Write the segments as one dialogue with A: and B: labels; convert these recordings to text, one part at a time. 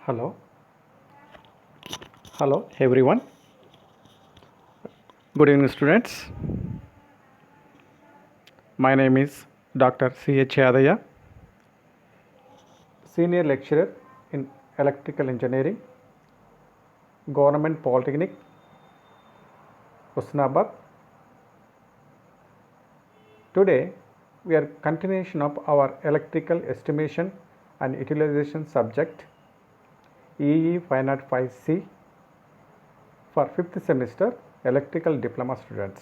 A: Hello, hello everyone. Good evening, students. My name is Dr. C.H. Yadaya, Senior Lecturer in Electrical Engineering, Government Polytechnic, Husnabad. Today, we are continuation of our Electrical Estimation and Utilization subject EE 505C for 5th semester Electrical Diploma students.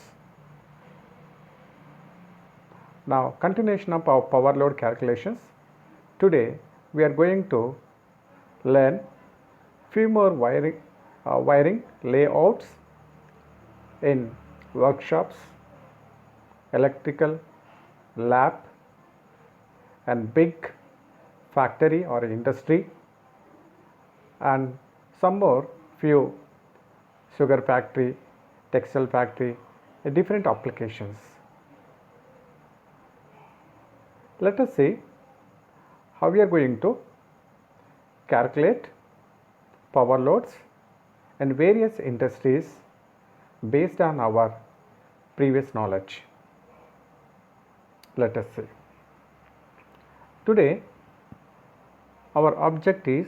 A: Now, continuation of our power load calculations. Today, we are going to learn few more wiring layouts in workshops, electrical lab, and big factory or industry, and some more few sugar factory, textile factory, different applications. Let us see how we are going to calculate power loads in various industries based on our previous knowledge. Let us see. Today, our object is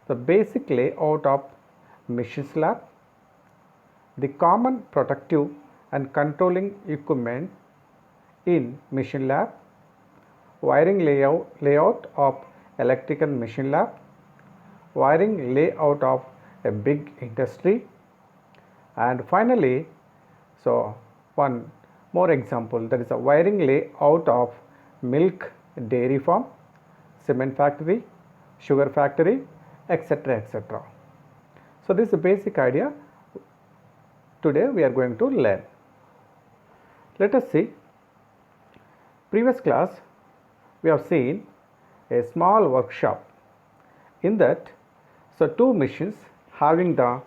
A: the basic layout of machine slab, the common protective and controlling equipment in machine lab, wiring layout of electrical machine lab, wiring layout of a big industry, and finally, so one more example, that is a wiring layout of milk dairy farm, cement factory, sugar factory, etc. etc. So this is a basic idea. Today we are going to learn. Let us see. Previous class we have seen a small workshop. In that, so two machines having the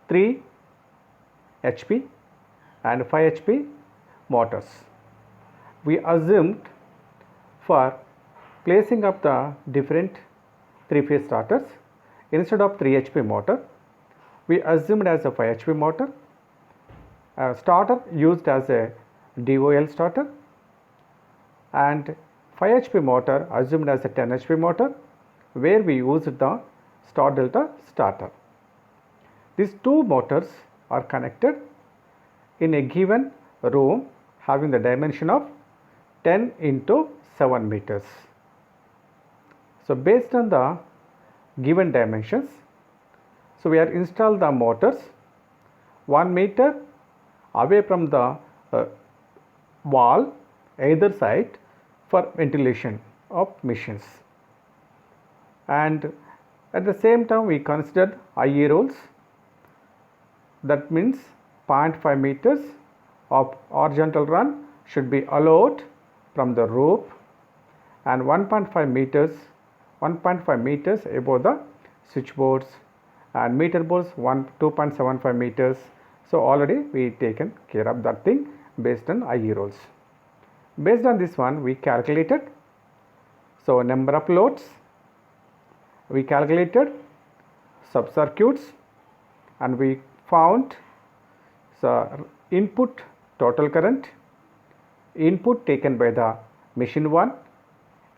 A: 3 HP and 5 HP motors. We assumed for placing up the different 3-phase starters, instead of 3 HP motor, we assumed as a 5 HP motor, a starter used as a DOL starter, and 5 HP motor assumed as a 10 HP motor, where we used the star delta starter. These two motors are connected in a given room having the dimension of 10 into 7 meters. So based on the given dimensions, so we are installed the motors 1 meter away from the wall either side for ventilation of machines, and at the same time we considered IE rules. That means 0.5 meters of horizontal run should be allowed from the roof, and 1.5 meters above the switchboards, and meter boards 2.75 meters. So already we taken care of that thing based on IE rules. Based on this one we calculated, so number of loads, we calculated sub circuits, and we found so input total current, input taken by the machine 1,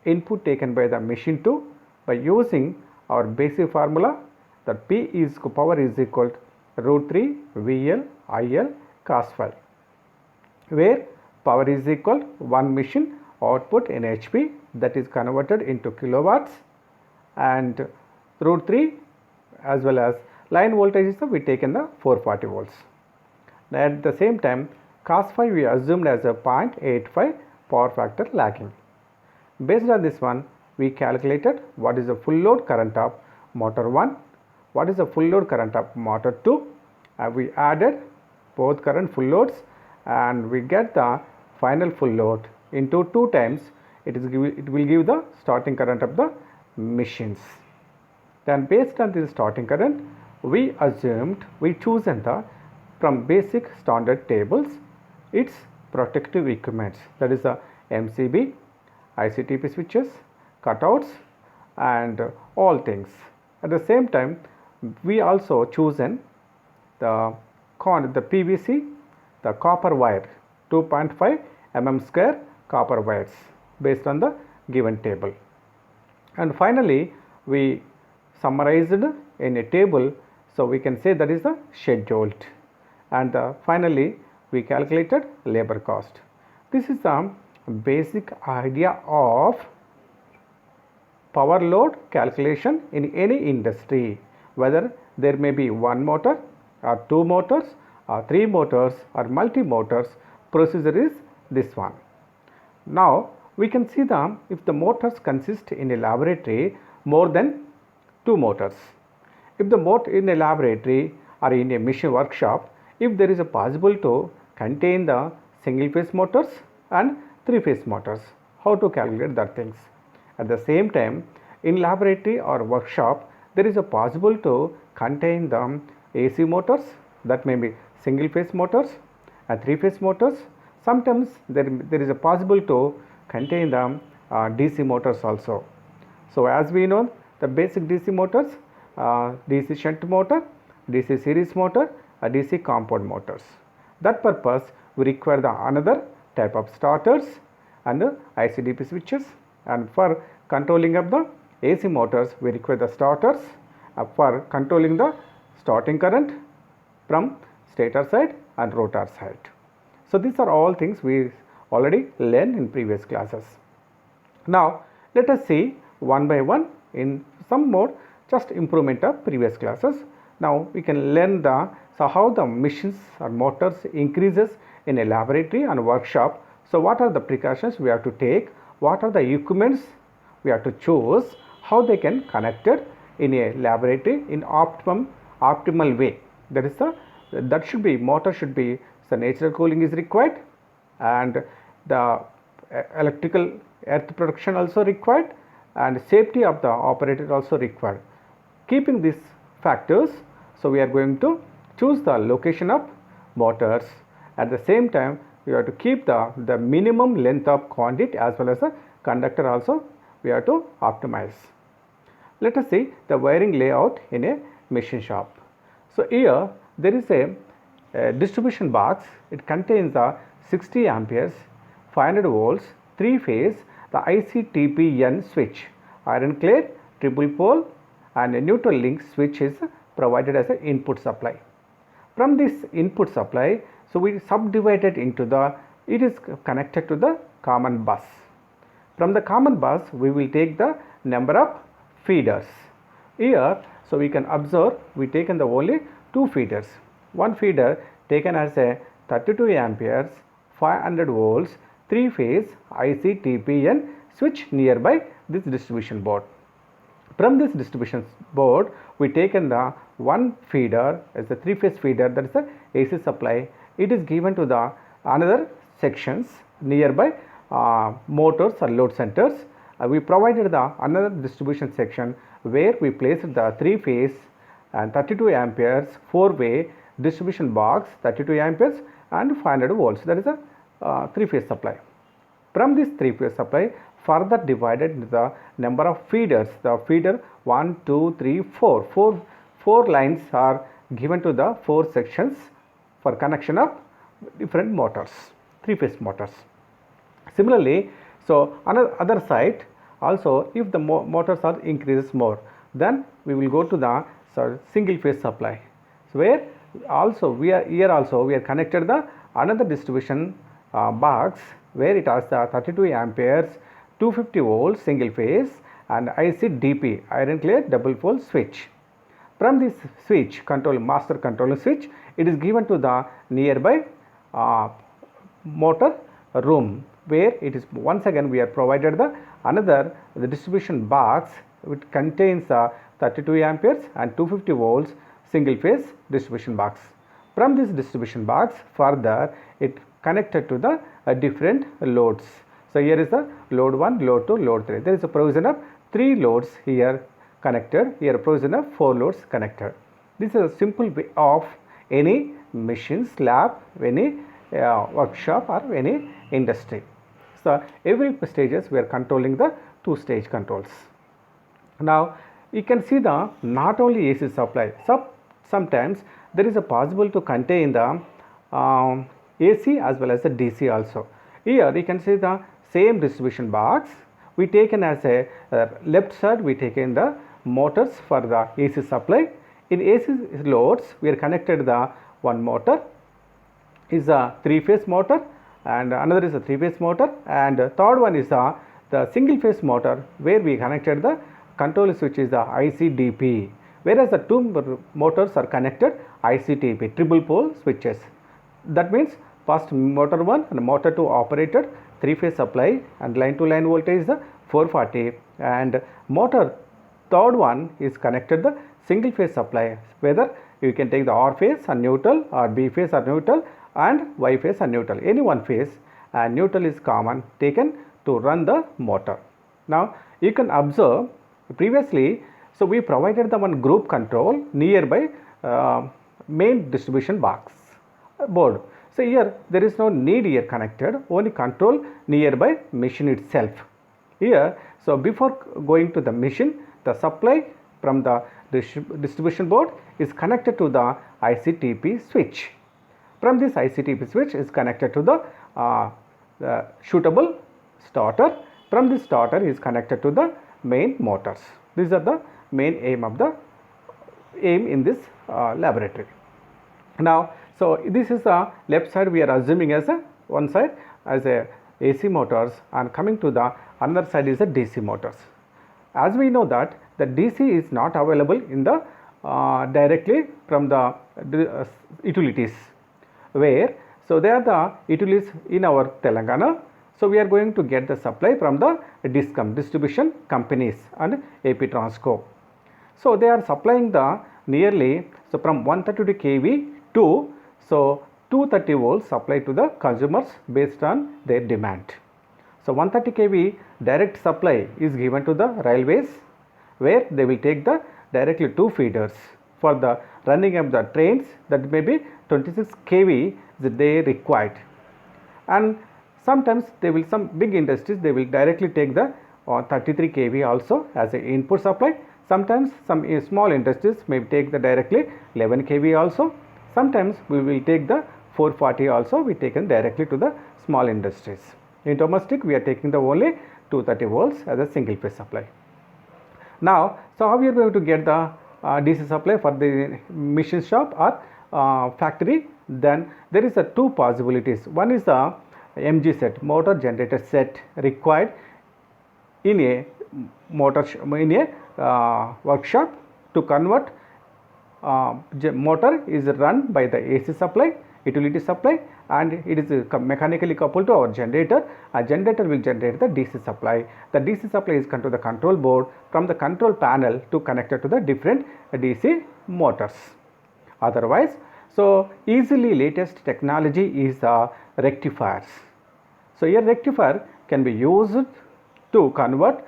A: input taken by the machine 2, by using our basic formula that P is power is equal to root 3 VL IL cos phi, where power is equal 1 machine output in HP, that is converted into kilowatts, and root 3 as well as line voltage is we taken the 440 volts. At the same time cos phi we assumed as a 0.85 power factor lagging. Based on this one we calculated what is the full load current of motor 1, what is the full load current of motor 2, and we added both current full loads, and we get the final full load into 2 times it will give the starting current of the machines. Then based on this starting current we chosen the from basic standard tables its protective equipments, that is the MCB, ICTP switches, cutouts, and all things. At the same time, we also chosen the PVC, the copper wire, 2.5 mm square copper wires based on the given table. And finally, we summarized in a table, so we can say that is the scheduled. And finally, we calculated labor cost. This is the basic idea of power load calculation in any industry, whether there may be one motor or two motors or three motors or multi motors. Procedure is this one. Now we can see if the motors consist in a laboratory more than two motors. If the motor in a laboratory or in a machine workshop, if there is a possible to contain the single phase motors and three phase motors, how to calculate that things. At the same time, in laboratory or workshop, there is a possible to contain the AC motors, that may be single phase motors and three phase motors. Sometimes there is a possible to contain the DC motors also. So as we know, the basic DC motors, DC shunt motor, DC series motor, DC compound motors. That purpose we require the another type of starters and IC/DC switches, and for controlling of the AC motors we require the starters for controlling the starting current from stator side and rotor side. So these are all things we already learned in previous classes. Now let us see one by one in some more just improvement of previous classes. Now we can learn how the machines or motors increases in a laboratory and workshop. So what are the precautions we have to take, what are the equipments we have to choose, how they can connected in a laboratory in optimal way. That should be motor should be, so natural cooling is required, and the electrical earth protection also required, and safety of the operator also required. Keeping these factors, so we are going to choose the location of motors. At the same time, we have to keep the minimum length of conduit as well as the conductor also we have to optimize. Let us see the wiring layout in a machine shop. So here there is a distribution box. It contains the 60 amperes, 500 volts, 3 phase, the IC/TPN switch, iron clad, triple pole, and a neutral link switch is provided as an input supply. From this input supply, so we subdivided into it is connected to the common bus. From the common bus, we will take the number of feeders. Here, so we can observe, we taken the only two feeders. One feeder taken as a 32 amperes, 500 volts, 3 phase IC/TPN switch nearby this distribution board. From this distribution board, we taken the one feeder as a 3 phase feeder, that is the AC supply. It is given to the another sections nearby motors or load centers. We provided the another distribution section where we placed the 3 phase and 32 amperes 4-way distribution box, 32 amperes and 500 volts, that is a 3 phase supply. From this 3 phase supply, further divided into the number of feeders. The feeder 1, 2, 3, 4. Four lines are given to the 4 sections for connection of different motors, 3 phase motors. Similarly, so other side also, if the motors are increases more, then we will go to the single phase supply. So where also we are connected the another distribution box where it has the 32 amperes, 250 volts single phase and IC/DP, iron clad double pole switch. From this switch, master control switch, it is given to the nearby motor room, where it is once again we are provided the distribution box which contains 32 amperes and 250 volts single phase distribution box. From this distribution box, further it connected to the different loads. So here is the load 1, load 2, load 3. There is a provision of 3 loads here connected, here a provision of 4 loads connected. This is a simple way of any machine, lab, any workshop or any industry. So every stages we are controlling the 2-stage controls. Now you can see the not only AC supply, sometimes there is a possible to contain the AC as well as the DC also. Here you can see the same distribution box we taken as a left side, we taken the motors for the AC supply. In AC loads we are connected the one motor is a 3-phase motor and another is a 3-phase motor, and third one is the single phase motor where we connected the control switch is the ICDP, whereas the two motors are connected ICTP, triple pole switches. That means first motor 1 and motor 2 operated 3-phase supply and line to line voltage is the 440, and motor third one is connected the single phase supply, whether you can take the R phase or neutral or B phase or neutral and Y phase or neutral, any one phase, and neutral is common taken to run the motor. Now you can observe previously, so we provided the one group control nearby main distribution box board. So here there is no need here connected, only control nearby machine itself. Here, so before going to the machine, the supply from the distribution board is connected to the ICTP switch. From this ICTP switch is connected to the suitable starter. From this starter is connected to the main motors. These are the main aim in this laboratory. Now, so this is the left side we are assuming as a one side as a AC motors, and coming to the another side is the DC motors. As we know that the DC is not available in the directly from the utilities, where so they are the utilities in our Telangana. So we are going to get the supply from the DISCOM, distribution companies, and AP Transco. So they are supplying the nearly, so from 132 kV to so 230 volts supply to the consumers based on their demand. So 130 kV direct supply is given to the railways, where they will take the directly 2 feeders for the running of the trains, that may be 26 kV that they required. And sometimes they will, some big industries, they will directly take the 33 kV also as an input supply. Sometimes some small industries may take the directly 11 kV also. Sometimes we will take the 440 also, we taken directly to the small industries. In domestic we are taking the only 230 volts as a single phase supply. Now, so how we are going to get the DC supply for the machine shop or factory? Then there is a two possibilities. One is the MG set, motor generator set, required in a workshop to convert motor is run by the AC supply, utility supply, and it is mechanically coupled to our generator. A generator will generate the DC supply. The DC supply is come to the control board, from the control panel to connected to the different DC motors. Otherwise, so easily latest technology is rectifiers. So here rectifier can be used to convert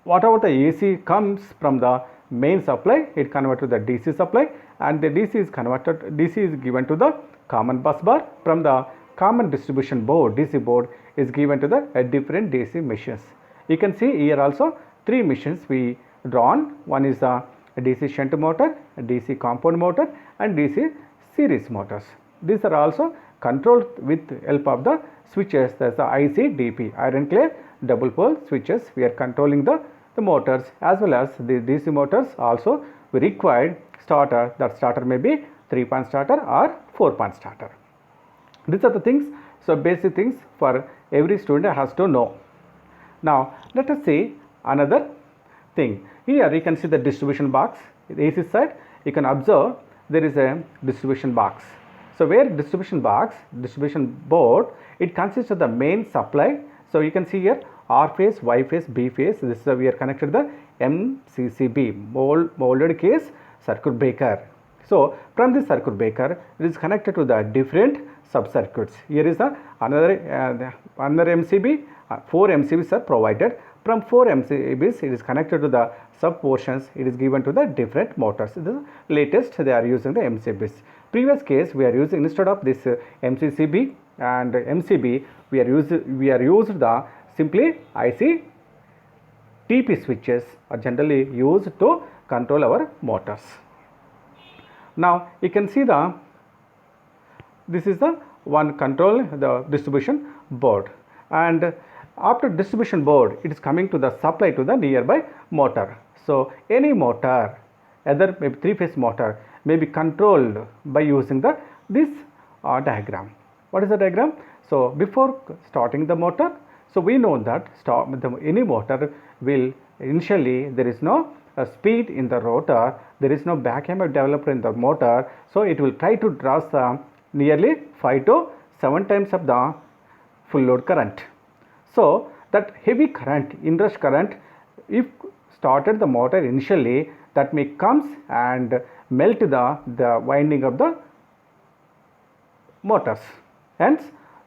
A: whatever the AC comes from the main supply, it converted to the DC supply, and the DC is converted, DC is given to the common bus bar. From the common distribution board, DC board is given to the different DC machines. You can see here also 3 machines we drawn. One is the DC shunt motor, DC compound motor, and DC series motors. These are also controlled with help of the switches. That's the ICDP, iron clay double pole switches. We are controlling the motors, as well as the DC motors also we required starter. That starter may be 3-point starter or 4-point starter. These are the things, so basic things for every student has to know. Now let us see another thing. Here you can see the distribution box. The AC side you can observe there is a distribution box. So where distribution box, distribution board, it consists of the main supply. So you can see here R phase, Y phase, B phase. This is we are connected to the MCCB, molded case circuit breaker. So from this circuit breaker, it is connected to the different sub circuits. Here is another MCB. 4 MCBs are provided. From 4 MCBs, it is connected to the sub portions. It is given to the different motors. The latest they are using the MCBs. Previous case we are using, instead of this MCCB and MCB, we are used the simply IC TP switches are generally used to control our motors. Now you can see this is the one control the distribution board, and after distribution board it is coming to the supply to the nearby motor. So any motor, either maybe 3-phase motor, may be controlled by using this diagram. What is the diagram? So before starting the motor, so we know that any motor will initially there is no speed in the rotor, there is no back EMF developed in the motor, so it will try to draw nearly 5 to 7 times of the full load current. So that heavy current, inrush current, if started the motor initially, that may comes and melt the winding of the motors. Hence,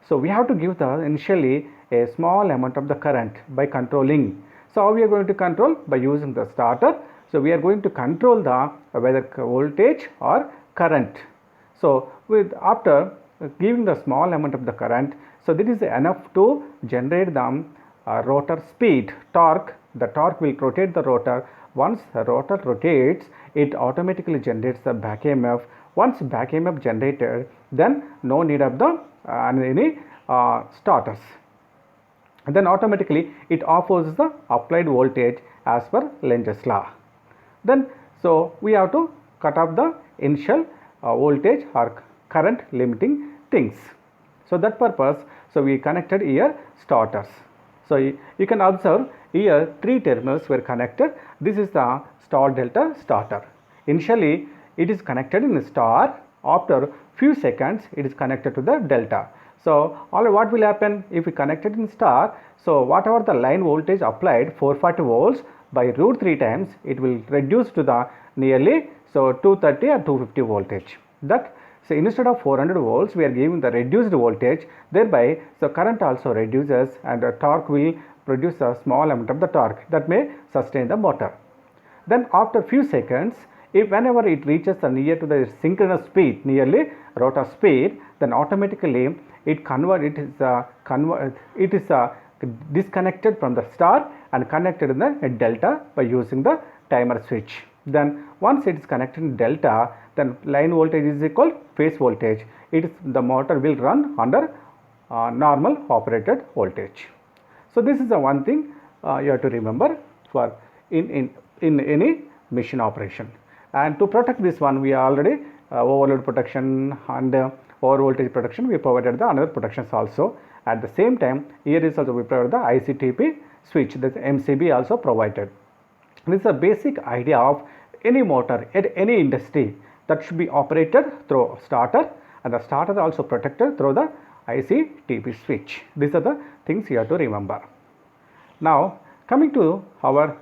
A: so we have to give initially a small amount of the current by controlling. So how we are going to control? By using the starter. So we are going to control the whether voltage or current. So after giving the small amount of the current, so this is enough to generate the rotor speed, torque. The torque will rotate the rotor. Once the rotor rotates, it automatically generates the back EMF. Once back EMF generated, then no need of the any starters. And then automatically it offers the applied voltage as per Lenz's law. Then so we have to cut off the initial voltage or current limiting things. So that purpose, so we connected here starters. So you can observe here 3 terminals were connected. This is the star delta starter. Initially it is connected in star. After few seconds it is connected to the delta. So what will happen if we connect it in star? So whatever the line voltage applied 440 volts, by root 3 times it will reduce to the nearly 230 or 250 voltage. That so instead of 400 volts we are giving the reduced voltage, thereby so current also reduces and the torque will produce a small amount of the torque that may sustain the motor. Then after few seconds, if whenever it reaches the near to the synchronous speed, nearly rotor speed, then automatically it is disconnected from the star and connected in the delta by using the timer switch. Then once it is connected in delta, then line voltage is equal phase voltage. The motor will run under normal operated voltage. So this is the one thing you have to remember for in any machine operation. And to protect this one, we already overload protection and over voltage protection, we provided the another protections also. At the same time, here is also we provided the ICTP switch, that MCB also provided. This is a basic idea of any motor at any industry that should be operated through starter, and the starter also protected through the ICTP switch. These are the things you have to remember. Now coming to our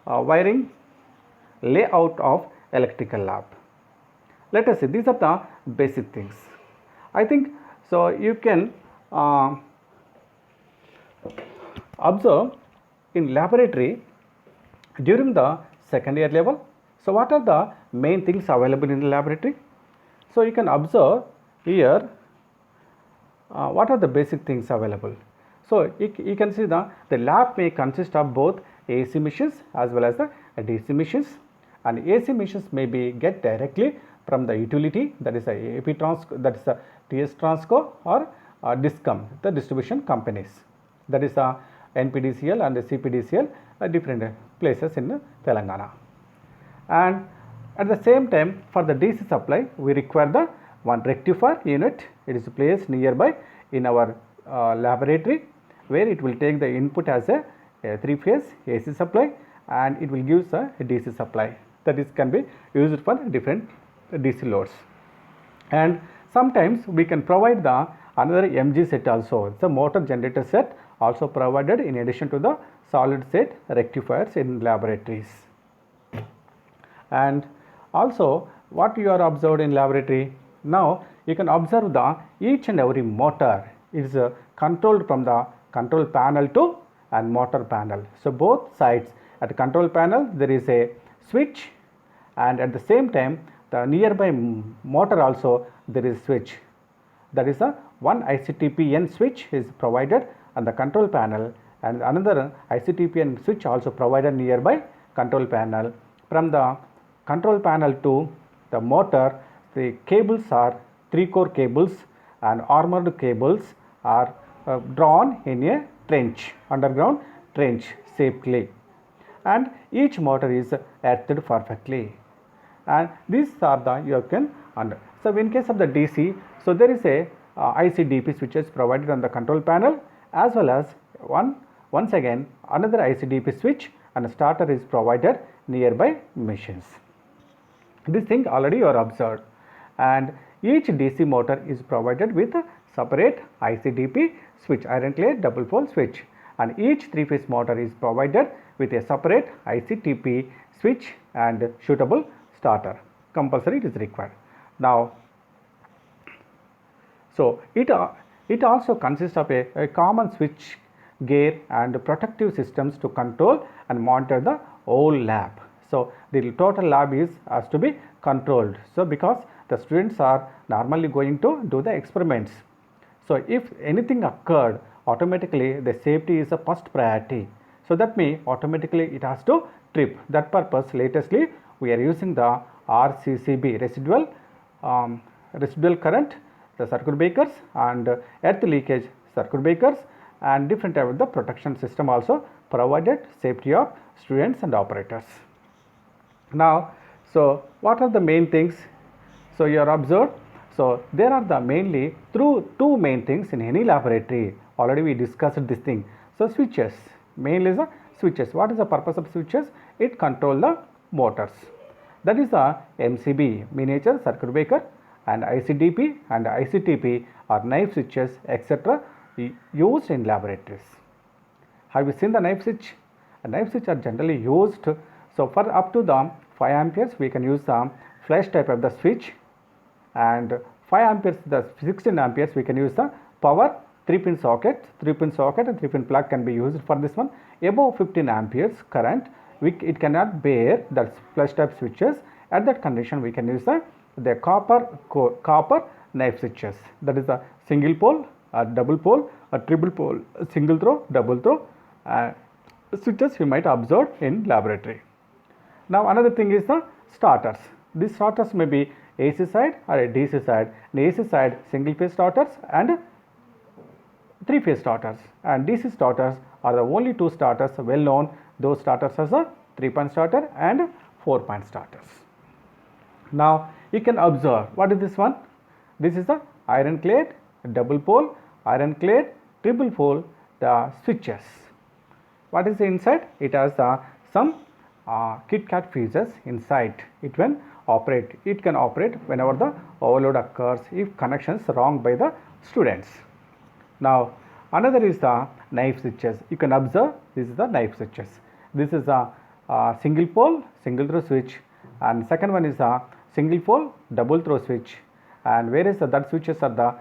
A: wiring layout of electrical lab. Let us see, these are the basic things. I think so you can observe in laboratory during the second year level. So what are the main things available in the laboratory? So you can observe here what are the basic things available. So you can see the lab may consist of both AC machines as well as the DC machines, and AC machines may be get directly from the utility, that is a AP Transco, that is a TS Transco, or DISCOM, the distribution companies, that is a NPDCL and the CPDCL, different places in Telangana. And at the same time, for the DC supply, we require the one rectifier unit. It is placed nearby in our laboratory, where it will take the input as a 3-phase AC supply, and it will give a DC supply that is can be used for different DC loads. And sometimes we can provide the another MG set also. It's a motor generator set also provided in addition to the solid state rectifiers in laboratories. And also what you are observed in laboratory, now you can observe the each and every motor is controlled from the control panel to and motor panel. So both sides, at the control panel there is a switch, and at the same time the nearby motor also there is switch, that is a one ICTP-N switch is provided on the control panel, and another ICTP and switch also provided nearby control panel. From the control panel to the motor, the cables are 3-core cables and armored cables are drawn in a trench, underground trench safely, and each motor is earthed perfectly, and these are the you can under. So in case of the DC, so there is a ICDP switches provided on the control panel, as well as once again another ICDP switch and a starter is provided nearby machines. This thing already you are observed, and each DC motor is provided with a separate ICDP switch, iron clad double pole switch, and each 3-phase motor is provided with a separate ICTP switch and suitable starter. Compulsory it is required. Now, so it also consists of a common switch gear and protective systems to control and monitor the whole lab. So the total lab has to be controlled. So because the students are normally going to do the experiments, so if anything occurred, automatically the safety is a first priority. So that means automatically it has to trip. That purpose, latestly we are using the RCCB, residual current, the circuit breakers, and earth leakage circuit breakers, and different type of the protection system also provided safety of students and operators. Now, so what are the main things? So you are observed. So there are the mainly two main things in any laboratory. Already we discussed this thing. So switches, mainly the switches. What is the purpose of switches? It control the motors. That is the MCB, miniature circuit breaker, and ICDP and ICTP are knife switches, etc. used in laboratories. Have you seen the knife switch? A knife switch are generally used. So for up to the 5 amperes we can use the flash type of the switch, and 5 amperes, the 16 amperes we can use the power 3-pin socket and 3-pin plug can be used for this one. Above 15 amperes current, it cannot bear the flash type switches. At that condition we can use the copper knife switches. That is a single pole, a double pole, a triple pole, a single throw, double throw switches you might observe in laboratory. Now another thing is the starters. These starters may be AC side or a DC side. In AC side, single phase starters and 3-phase starters, and DC starters are the only 2 starters well known. Those starters are the 3-point starter and 4-point starters. Now you can observe what is this one. This is the iron clad double pole, iron clad triple pole, the switches. What is the inside? It has some KitKat fuses inside. It can operate whenever the overload occurs, if connections wrong by the students. Now another is the knife switches. You can observe this is the knife switches. This is a single pole single throw switch, and second one is a single pole double throw switch, and whereas that switches are the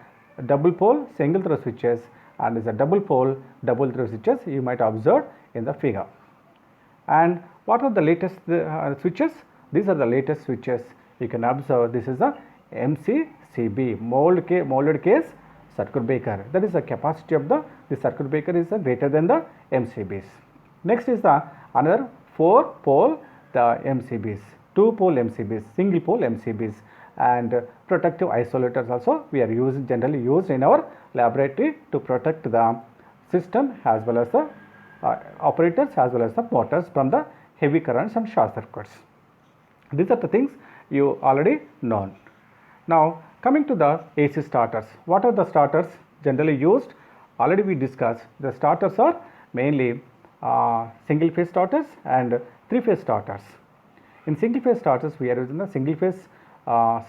A: double pole single throw switches and is a double pole double throw switches you might observe in the figure. And what are the latest switches? These are the latest switches. You can observe this is a MCCB, molded case circuit breaker. That is the capacity of the circuit breaker is greater than the MCBs. Next is the another 4-pole the MCBs, 2-pole MCBs, single pole MCBs, and protective isolators also we are generally used in our laboratory to protect the system as well as the operators as well as the motors from the heavy currents and short circuits. These are the things you already known. Now coming to the AC starters. What are the starters generally used? Already we discussed. The starters are mainly single phase starters and 3-phase starters. In single phase starters we are using the single phase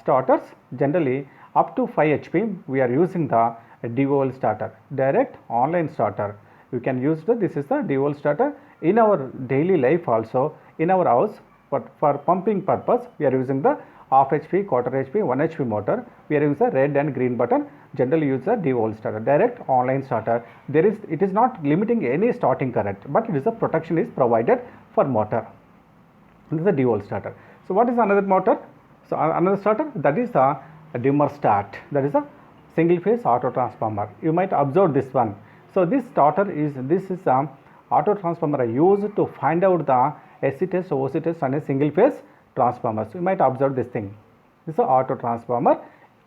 A: starters. Generally up to 5 HP we are using the DOL starter, direct online starter. You can use this is the DOL starter in our daily life also in our house, but for pumping purpose we are using the half HP, quarter HP, 1 HP motor. We are using the red and green button. Generally use the DOL starter, direct online starter. It is not limiting any starting current, but it is a protection is provided for motor. This is a DOL starter. So what is another motor? So another starter, that is the dimmer start. That is a single phase auto transformer. You might observe this one. So this starter is auto transformer are used to find out the AC test, OC test on a single phase transformers. You might observe this thing. This is an auto transformer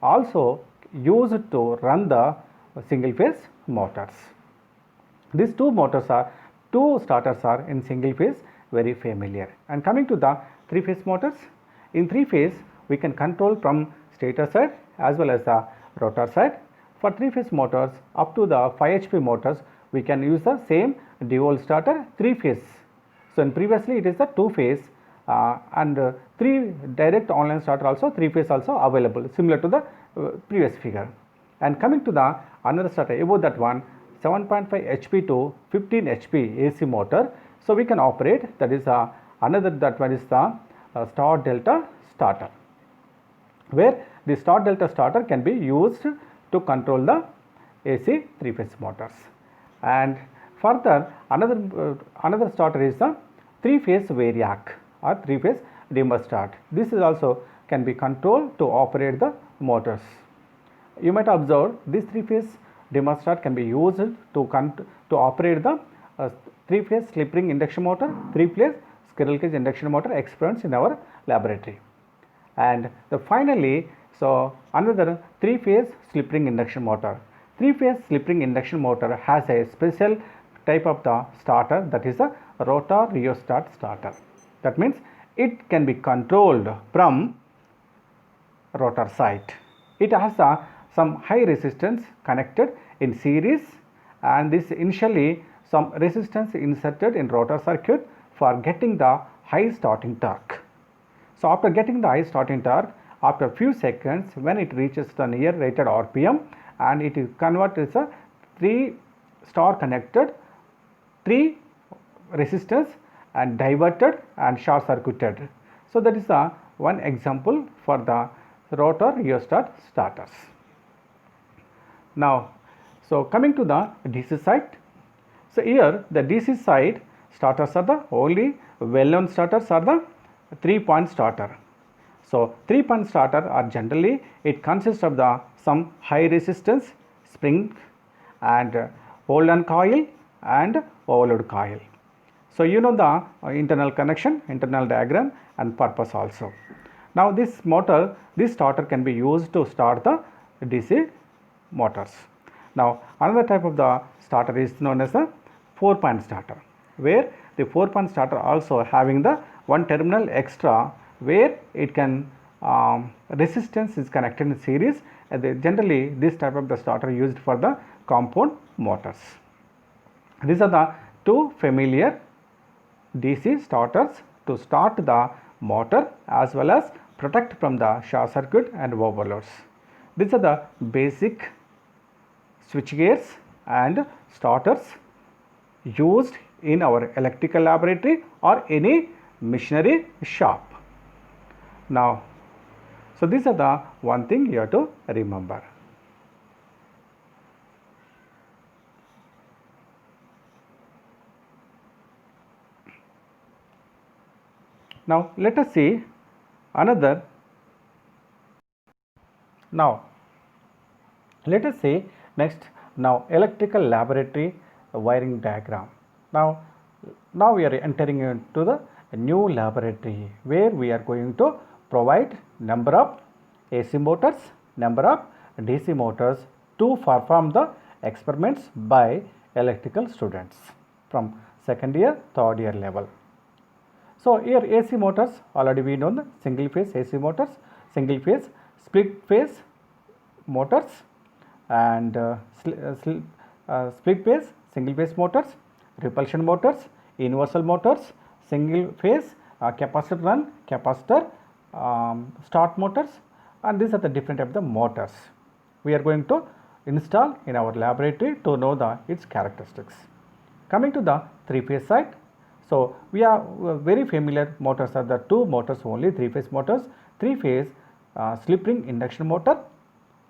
A: also used to run the single phase motors. These two starters are in single phase very familiar. And coming to the three phase motors, in three phase we can control from stator side as well as the rotor side. For three phase motors up to the 5 HP motors, we can use the same dual starter three phase. So in previously it is the two phase and three direct online starter also, three phase also available, similar to the previous figure. And coming to the another starter above that one, 7.5 HP to 15 HP AC motor. So we can operate, that is another, that one is the star delta starter, where the star delta starter can be used to control the AC three phase motors. And further another starter is the three phase variac or three phase dimmer start. This is also can be controlled to operate the motors. You might observe this three phase dimmer start can be used to operate the three phase slip ring induction motor, three phase squirrel cage induction motor experiments in our laboratory. And finally, so another three phase slip ring induction motor. Three phase slip ring induction motor has a special type of the starter, that is a rotor rheostat starter. That means it can be controlled from rotor side. It has some high resistance connected in series, and this initially some resistance inserted in rotor circuit for getting the high starting torque. So after getting the high starting torque, after few seconds when it reaches the near rated RPM, and it is converted as a three star connected, three resistance and diverted and short circuited. So that is one example for the rotor rheostat starters. Now, so coming to the DC side. So here the DC side starters are the only well-known starters are the 3-point starter. So 3-point starter are generally, it consists of the some high resistance spring and hold on coil and overload coil. So you know the internal connection, internal diagram and purpose also. Now this starter can be used to start the DC motors. Now another type of the starter is known as a 4-point starter, where the 4-point starter also having the one terminal extra, where it can resistance is connected in series. Generally this type of the starter used for the compound motors. These are the two familiar DC starters to start the motor as well as protect from the short circuit and overloads. These are the basic switch gears and starters used in our electrical laboratory or any machinery shop. Now, so these are the one thing you have to remember. Now let us see another. Now let us see next electrical laboratory wiring diagram. Now we are entering into the new laboratory, where we are going to provide number of AC motors, number of DC motors to perform the experiments by electrical students from second year, third year level. So here AC motors already we know the single phase AC motors, single phase split phase motors and split phase single phase motors, repulsion motors, universal motors, single phase capacitor run, capacitor start motors, and these are the different type of the motors we are going to install in our laboratory to know its characteristics. Coming to the three phase side. So we are very familiar motors are the two motors only, three phase motors, three phase slip ring induction motor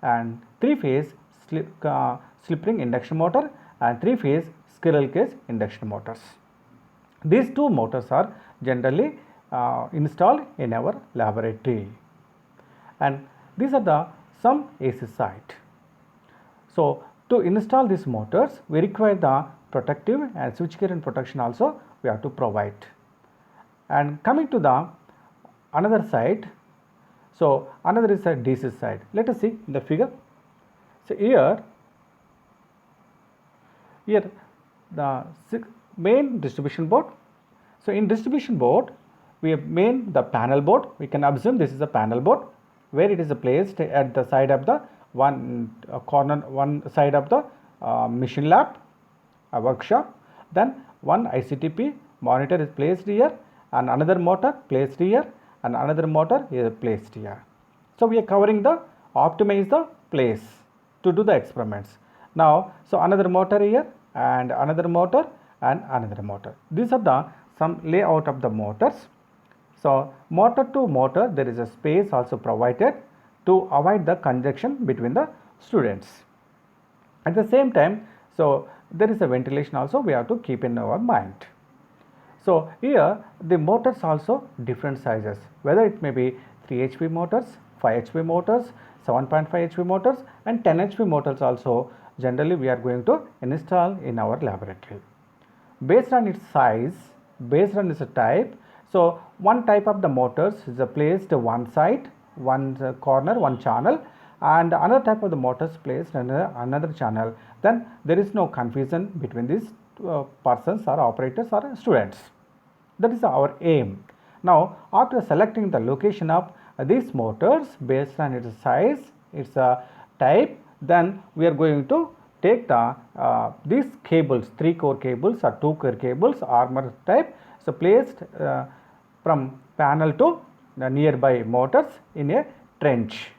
A: and three phase slip ring induction motor and three phase squirrel cage induction motors. These two motors are generally installed in our laboratory, and these are the some AC side. So to install these motors, we require the protective and switchgear and protection also we have to provide. And coming to the another side, so another is a DC side. Let us see the figure. So here the main distribution board. So in distribution board, we have the panel board. We can assume this is a panel board where it is placed at the side of the one side of the machine lab, a workshop. Then one ICTP monitor is placed here, and another motor placed here, and another motor is placed here. So we are covering the optimize the place to do the experiments. Now, so another motor here, and another motor, and another motor. These are the some layout of the motors. So motor to motor, there is a space also provided to avoid the conjunction between the students. At the same time, so there is a ventilation also we have to keep in our mind. So here the motors also different sizes, whether it may be 3 HP motors, 5 HP motors, 7.5 HP motors, and 10 HP motors also generally we are going to install in our laboratory. Based on its size, based on its type, so one type of the motors is placed one side, one corner, one channel, and another type of the motors placed in another channel. Then there is no confusion between these persons or operators or students. That is our aim. Now, after selecting the location of these motors based on its size, its type, then we are going to take the these cables, 3 core cables or 2 core cables, armor type, so placed from panel to the nearby motors in a trench.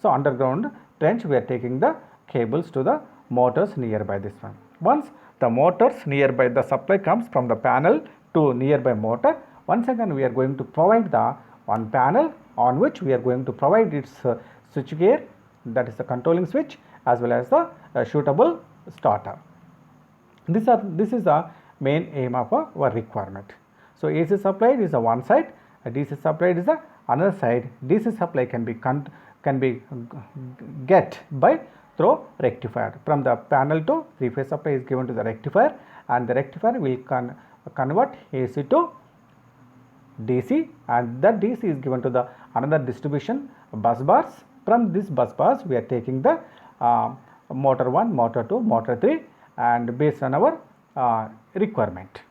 A: So underground trench, we are taking the cables to the motors nearby this one. Once the motors nearby, the supply comes from the panel to nearby motor, once again we are going to provide the one panel on which we are going to provide its switch gear, that is the controlling switch, as well as the suitable starter. This is the main aim of our requirement. So AC supply is a one side, a DC supply is a another side. DC supply can be get by through rectifier. From the panel to 3-phase supply is given to the rectifier, and the rectifier will convert AC to DC, and that DC is given to the another distribution bus bars. From this bus bars we are taking the motor 1, motor 2, motor 3, and based on our requirement.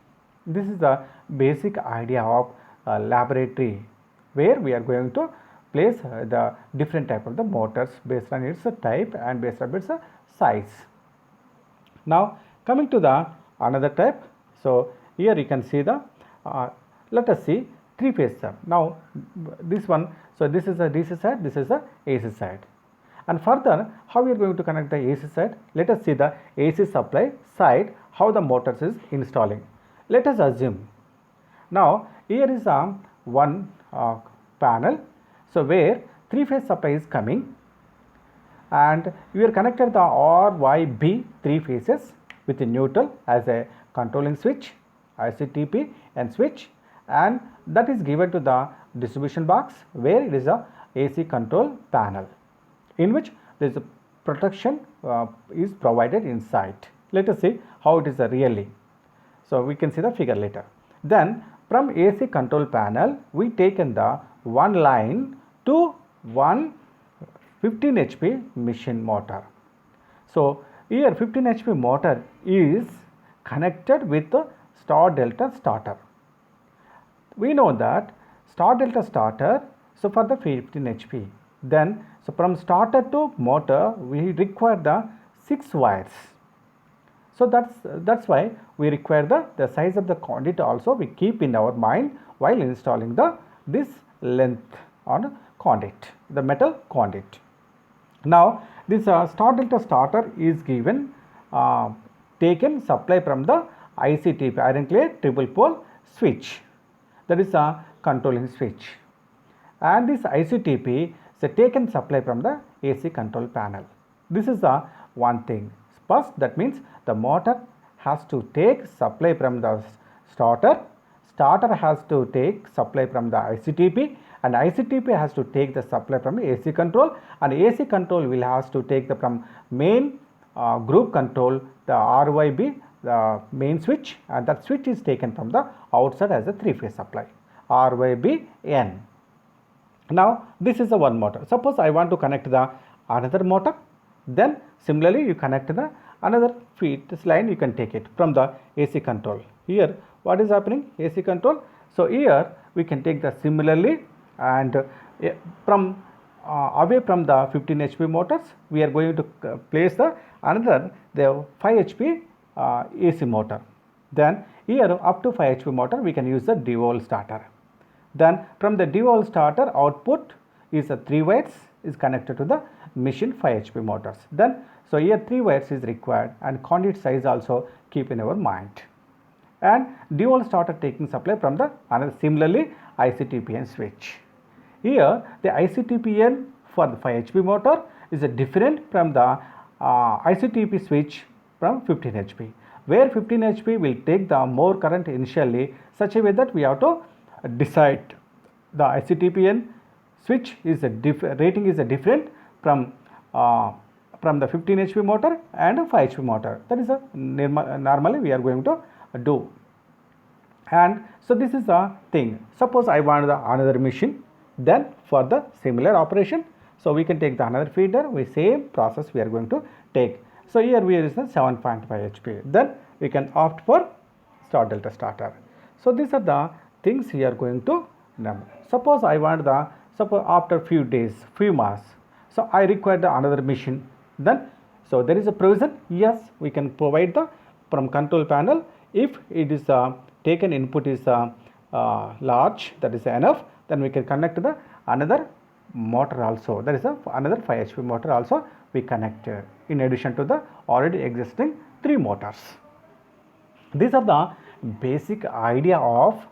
A: This is the basic idea of laboratory, where we are going to place the different type of the motors based on its type and based on its size. Now coming to the another type. So here you can see the let us see 3-phase sub. Now this one, so this is a DC side, this is a AC side, and further how we are going to connect the AC side. Let us see the AC supply side, how the motors is installing. Let us assume now here is a one panel, so where 3-phase supply is coming, and we are connected the RYB 3 phases with a neutral as a controlling switch, ICTP and switch, and that is given to the distribution box where it is a AC control panel, in which there is a protection is provided inside. Let us see how it is really. So we can see the figure later. Then from AC control panel we taken the one line to one 15 HP machine motor. So here 15 HP motor is connected with the star delta starter. We know that star delta starter, so for the 15 HP, then so from starter to motor we require the 6 wires. So that's why we require the size of the conduit also we keep in our mind while installing this length on conduit, the metal conduit. Now this star delta starter is given taken supply from the ICTP, iron clay triple pole switch, that is a controlling switch, and this ICTP is taken supply from the AC control panel. This is the one thing. First, that means the motor has to take supply from the starter has to take supply from the ICTP, and ICTP has to take the supply from AC control, and AC control will has to take the from main group control, the RYB, the main switch, and that switch is taken from the outside as a 3-phase supply, RYBN. Now this is the one motor. Suppose I want to connect the another motor, then similarly you connect the another feed, this line you can take it from the AC control. Here what is happening? AC control. So here we can take the similarly, and from away from the 15 HP motors, we are going to place the another the 5 HP AC motor. Then here up to 5 HP motor we can use the D-valve starter. Then from the D-valve starter output is a 3 wires is connected to the machine 5 HP motors. Then so here 3 wires is required, and conduit size also keep in our mind. And D-valve starter taking supply from the another similarly ICTPN switch. Here the ICTPN for the 5 HP motor is a different from the ICTP switch from 15 HP, where 15 HP will take the more current initially, such a way that we have to decide the ICTPN switch is a rating is a different from the 15 HP motor and 5 HP motor. That is a normally we are going to do. And so this is the thing. Suppose I want the another machine, then for the similar operation, so we can take the another feeder, we same process we are going to take. So here we are is the 7.5 HP. Then we can opt for star delta starter. So these are the things we are going to number. Suppose I want the after few days, few months, so I require the another machine. Then so there is a provision. Yes, we can provide the from control panel. If it is taken input is large, that is enough, then we can connect the another motor also. That is another 5 HP motor also we connect in addition to the already existing 3 motors. These are the basic idea of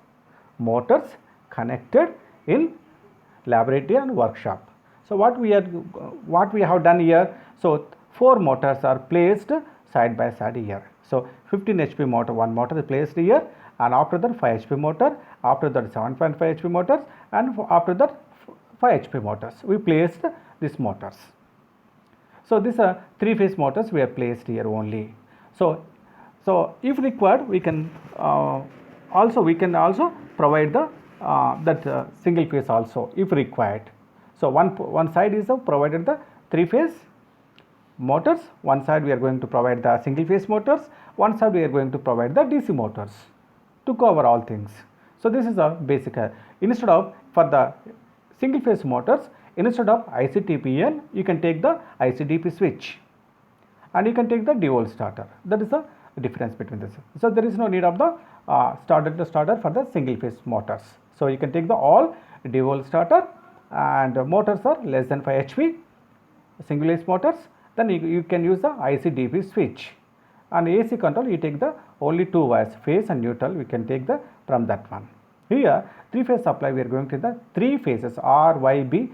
A: motors connected in laboratory and workshop. So what we have done here, so 4 motors are placed side by side here. So 15 HP motor, one motor is placed here, and after that 5 HP motor, after that 7.5 HP motors, and after that 5 HP motors. We placed these motors. So these are 3-phase motors we have placed here only. So if required, we can also provide the that single phase also if required. So one side is provided the 3-phase motors, one side we are going to provide the single phase motors, one side we are going to provide the DC motors to cover all things. So this is a basic instead of for the single phase motors, instead of ICTPN you can take the ICDP switch, and you can take the D-valve starter. That is the difference between this. So there is no need of the starter for the single phase motors. So you can take the all D-valve starter, and motors are less than 5 HP single phase motors. Then you can use the ICDP switch, and AC control you take the only 2 wires, phase and neutral, we can take the from that one. Here 3-phase supply we are going to the 3 phases RYB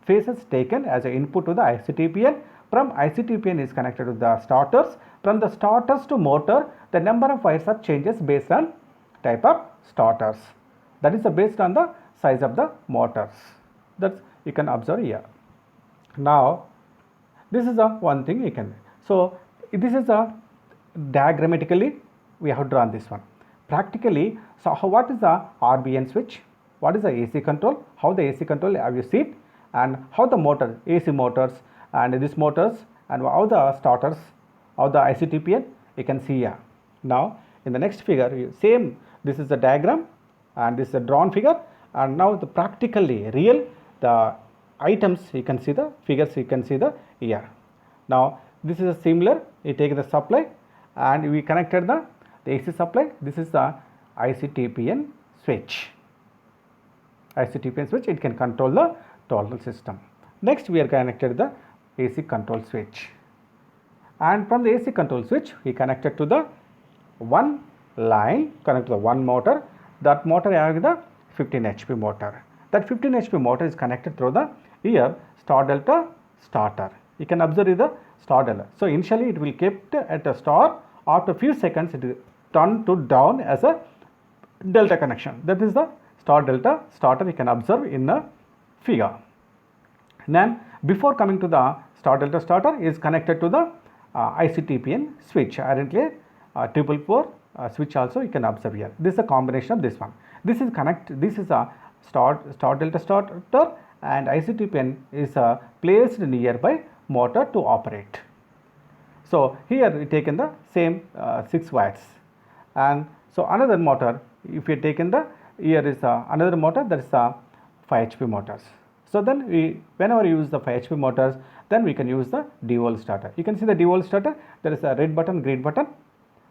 A: phases taken as an input to the ICTPN. From ICTPN is connected to the starters. From the starters to motor, the number of wires are changes based on type of starters. That is based on the size of the motors. That you can observe here. Now this is the one thing you can. So this is a diagrammatically we have drawn this one. Practically, so what is the RBN switch? What is the AC control? How the AC control have you seen? And how the motor, AC motors and these motors, and how the starters, how the ICTPN you can see here. Now in the next figure, same, this is the diagram and this is a drawn figure, and now the practically real the items you can see, the figures you can see the here. Now this is a similar, you take the supply and we connected the AC supply. This is the ICTPN switch. ICTPN switch, it can control the total system. Next we are connected the AC control switch, and from the AC control switch we connected to the one line, connect to the one motor. That motor has the 15 HP motor. That 15 HP motor is connected through the here star delta starter. You can observe the star delta. So initially it will kept at a star. After few seconds it is turned to down as a delta connection. That is the star delta starter. You can observe in a figure. Then before coming to the star delta starter is connected to the ICTPN switch, ironically 444 switch also you can observe here. This is a combination of this one. This is a star delta starter, and ICTPN is placed nearby motor to operate. So here we taken the same 6 watts, and so another motor, if you taken the, here is another motor, that is 5 HP motors. So then whenever you use the 5 HP motors, then we can use the D-volt starter. You can see the D-volt starter, there is a red button, green button,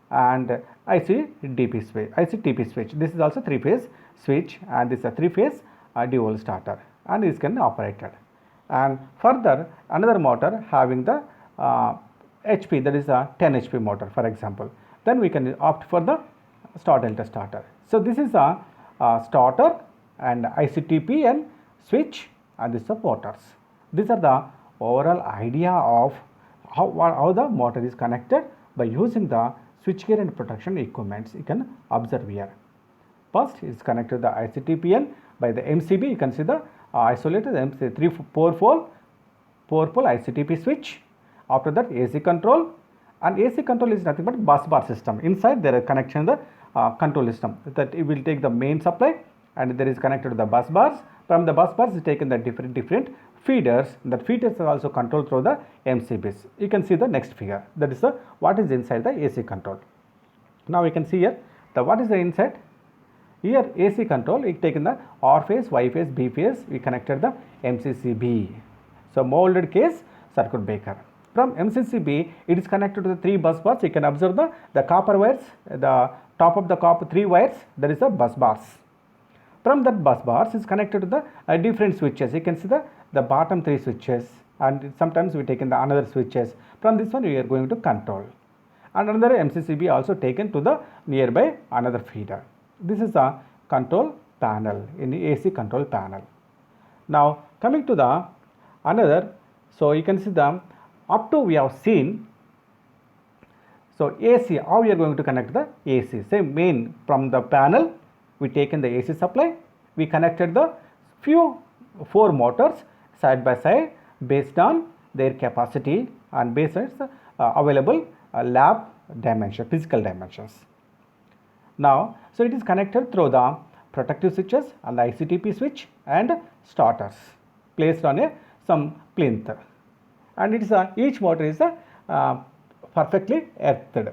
A: and ICTP switch. This is also 3-phase switch, and this is a 3-phase D-volt starter, and this can be operated. And further, another motor having the HP, that is a 10 HP motor, for example, then we can opt for the star delta starter. So this is a starter and ICTP and switch, and this is the motors. These are the overall idea of how the motor is connected by using the switchgear and protection equipments. You can observe here. First is connected to the ICTPN by the MCB. You can see the isolated MC 4 pole ICTP switch. After that, AC control, and AC control is nothing but bus bar system. Inside there is connection the control system, that it will take the main supply, and there is connected to the bus bars. From the bus bars is taken the different feeders. That feeders are also controlled through the MCBs. You can see the next figure. That is what is inside the AC control. Now we can see here what is the inside. Here AC control, we taken the R phase, Y phase, B phase. We connected the MCCB. So molded case circuit breaker. From MCCB, it is connected to the 3 bus bars. You can observe the copper wires, the top of the copper 3 wires, that is the bus bars. From that bus bars is connected to the different switches. You can see the bottom 3 switches, and sometimes we taken the another switches. From this one we are going to control, and another MCCB also taken to the nearby another feeder. This is a control panel in the AC control panel. Now coming to the another, so you can see the up to we have seen. So AC, how we are going to connect the AC? Say main from the panel, we taken the AC supply, we connected the 4 motors side by side based on their capacity and based on available lab dimension, physical dimensions. Now, so it is connected through the protective switches and the ICTP switch and starters placed on some plinth, and it is each motor is perfectly earthed.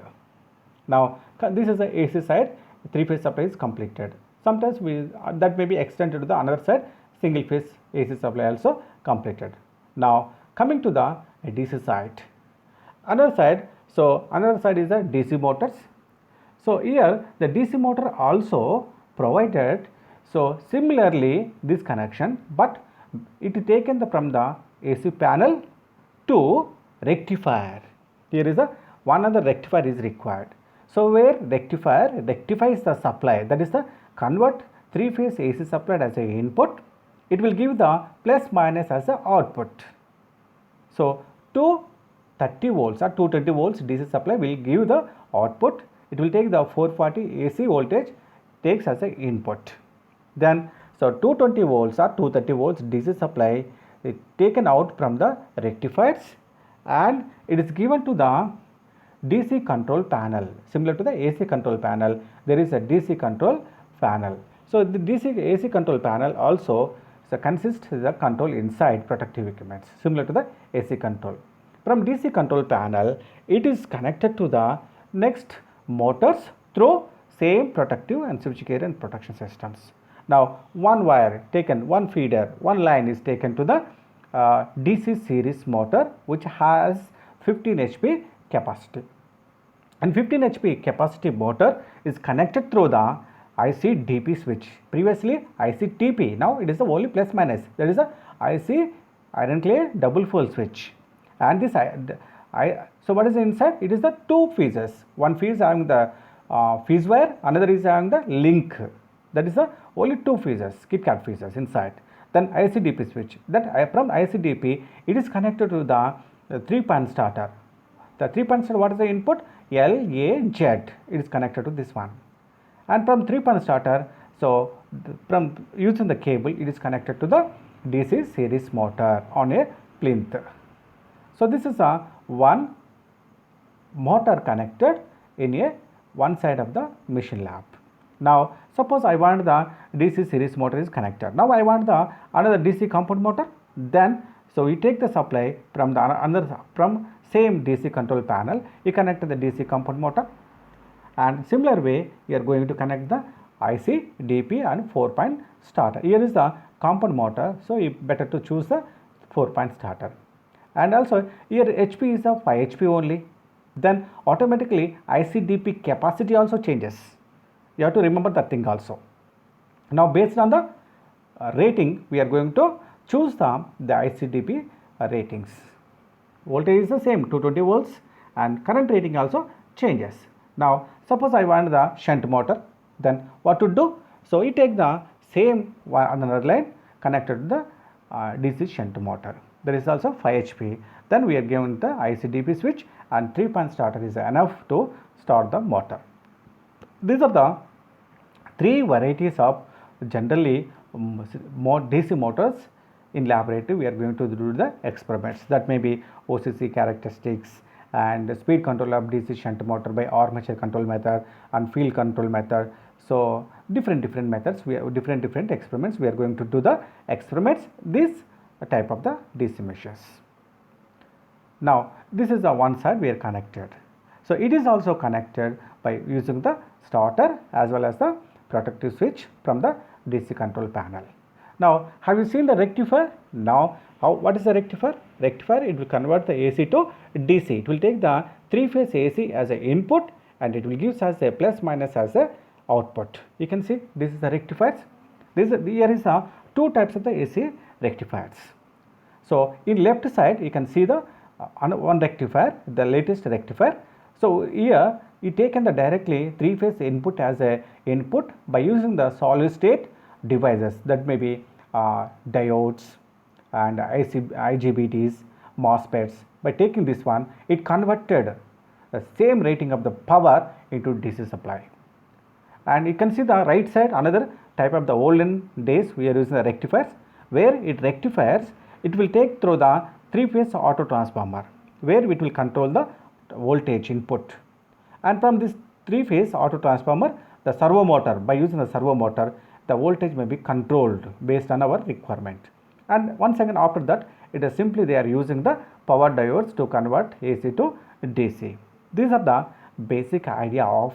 A: Now this is the AC side, 3-phase supply is completed. Sometimes that may be extended to the another side, single phase AC supply also completed. Now coming to the DC side, another side. So another side is the DC motors. So here the DC motor also provided. So similarly this connection, but it is taken from the AC panel to rectifier. Here is one other rectifier is required. So where rectifier rectifies the supply, that is the convert 3-phase AC supply as a input, it will give the plus minus as a output. So 230 volts or 220 volts DC supply will give the output. It will take the 440 AC voltage takes as a input. Then so 220 volts or 230 volts DC supply is taken out from the rectifiers, and it is given to the DC control panel. Similar to the AC control panel, there is a DC control panel. So the DC AC control panel also consists of the control inside protective equipments, similar to the AC control. From DC control panel, it is connected to the next motors through same protective and switchgear and protection systems. Now one wire taken, one feeder, one line is taken to the DC series motor, which has 15 HP capacity, and 15 HP capacity motor is connected through the ICDP switch. Previously ICTP, now it is the only plus minus, that is a IC iron clay double pole switch. And this so what is inside? It is the 2 phases. One phase having the phase wire, another is having the link. That is the only 2 phases, KitKat phases inside. Then ICDP switch, that from ICDP it is connected to the 3-pan starter. The 3-pan starter, what is the input? L, A, Z. It is connected to this one. And from 3-pan starter, so from using the cable, it is connected to the DC series motor on a plinth. So this is a one motor connected in a one side of the machine lab. Now suppose I want the DC series motor is connected. Now I want the another DC compound motor. Then so we take the supply from the another from same DC control panel. You connect the DC compound motor, and similar way you are going to connect the IC, DP and 4-point starter. Here is the compound motor, so you better to choose the 4-point starter. And also here HP is a 5 HP only. Then automatically IC DP capacity also changes. You have to remember that thing also. Now based on the rating, we are going to choose the ICDP ratings. Voltage is the same 220 volts and current rating also changes. Now suppose I want the shunt motor, then what to do? So we take the same another line connected to the DC shunt motor. There is also 5 HP. Then we are given the ICDP switch and 3-point starter is enough to start the motor. These are the 3 varieties of generally DC motors. In laboratory we are going to do the experiments, that may be OCC characteristics and speed control of DC shunt motor by armature control method and field control method. So different methods, we have different experiments. We are going to do the experiments this type of the DC machines. Now this is the one side we are connected. So it is also connected by using the starter as well as the protective switch from the DC control panel. Now have you seen the rectifier? Now what is the rectifier? Rectifier, it will convert the AC to DC. It will take the 3-phase AC as an input and it will give us a plus minus as a output. You can see this is the rectifiers. Here is 2 types of the AC rectifiers. So in left side you can see the one rectifier, the latest rectifier. So here you taken the directly 3-phase input as a input by using the solid state devices, that may be diodes and IGBTs, MOSFETs. By taking this one, it converted the same rating of the power into DC supply. And you can see the right side, another type of the olden days we are using the rectifiers, where it rectifiers, it will take through the 3-phase auto transformer, where it will control the voltage input. And from this 3-phase auto transformer, the servo motor, by using the servo motor, the voltage may be controlled based on our requirement. And once again after that, it is simply they are using the power diodes to convert AC to DC. These are the basic idea of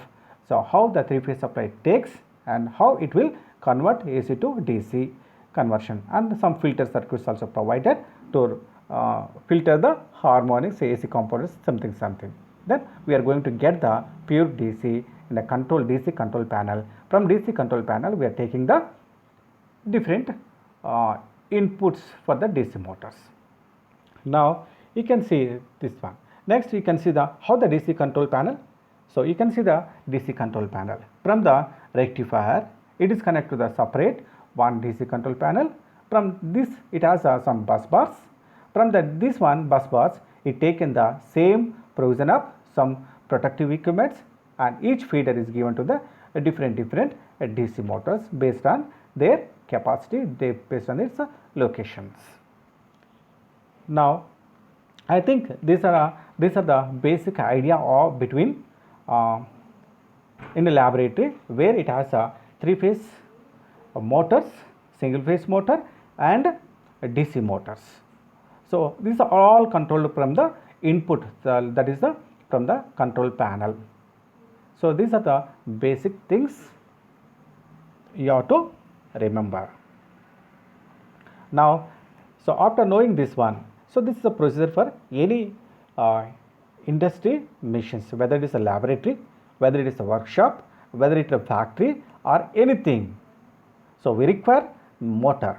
A: how the 3-phase supply takes and how it will convert AC to DC conversion, and some filter circuits also provided to filter the harmonics, AC components, something. Then we are going to get the pure DC in a DC control panel. From DC control panel we are taking the different inputs for the DC motors. Now you can see this one. Next you can see how the DC control panel. So you can see the DC control panel. From the rectifier, it is connected to the separate one DC control panel. From this it has some bus bars. From this one bus bars, it taken the same provision of some protective equipments, and each feeder is given to the different DC motors based on their capacity, based on its locations. Now I think these are the basic idea of between in the laboratory, where it has 3-phase motors, single phase motor and DC motors. So these are all controlled from the input, that is from the control panel. So these are the basic things you have to remember. Now, so after knowing this one, so this is a procedure for any industry machines, whether it is a laboratory, whether it is a workshop, whether it is a factory or anything. So we require motor.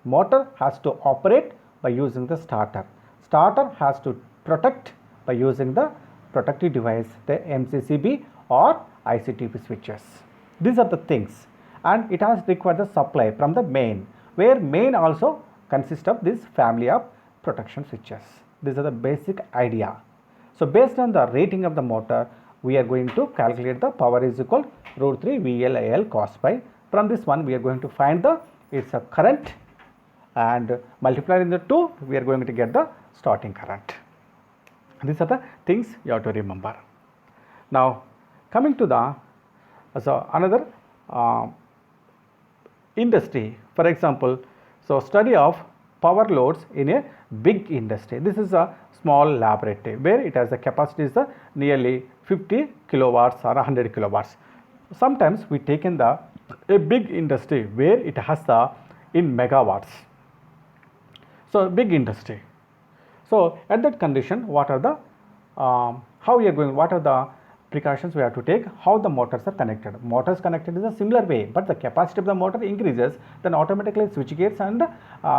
A: Motor has to operate by using the starter. Starter has to protect by using the protective device, the MCCB or ICTP switches. These are the things, and it has required the supply from the main, where main also consists of this family of protection switches. These are the basic idea. So based on the rating of the motor, we are going to calculate the power is equal √3 VL cos pi. From this one we are going to find its current, and multiply in the 2 we are going to get the starting current. These are the things you have to remember. Now coming to the another industry, for example, so study of power loads in a big industry. This is a small laboratory where it has a capacity is nearly 50 kilowatts or 100 kilowatts. Sometimes we take in the a big industry where it has the in megawatts. So big industry. So at that condition, what are the how we are going? What are the precautions we have to take? How the motors are connected? Motors connected is a similar way, but the capacity of the motor increases, then automatically switch gears and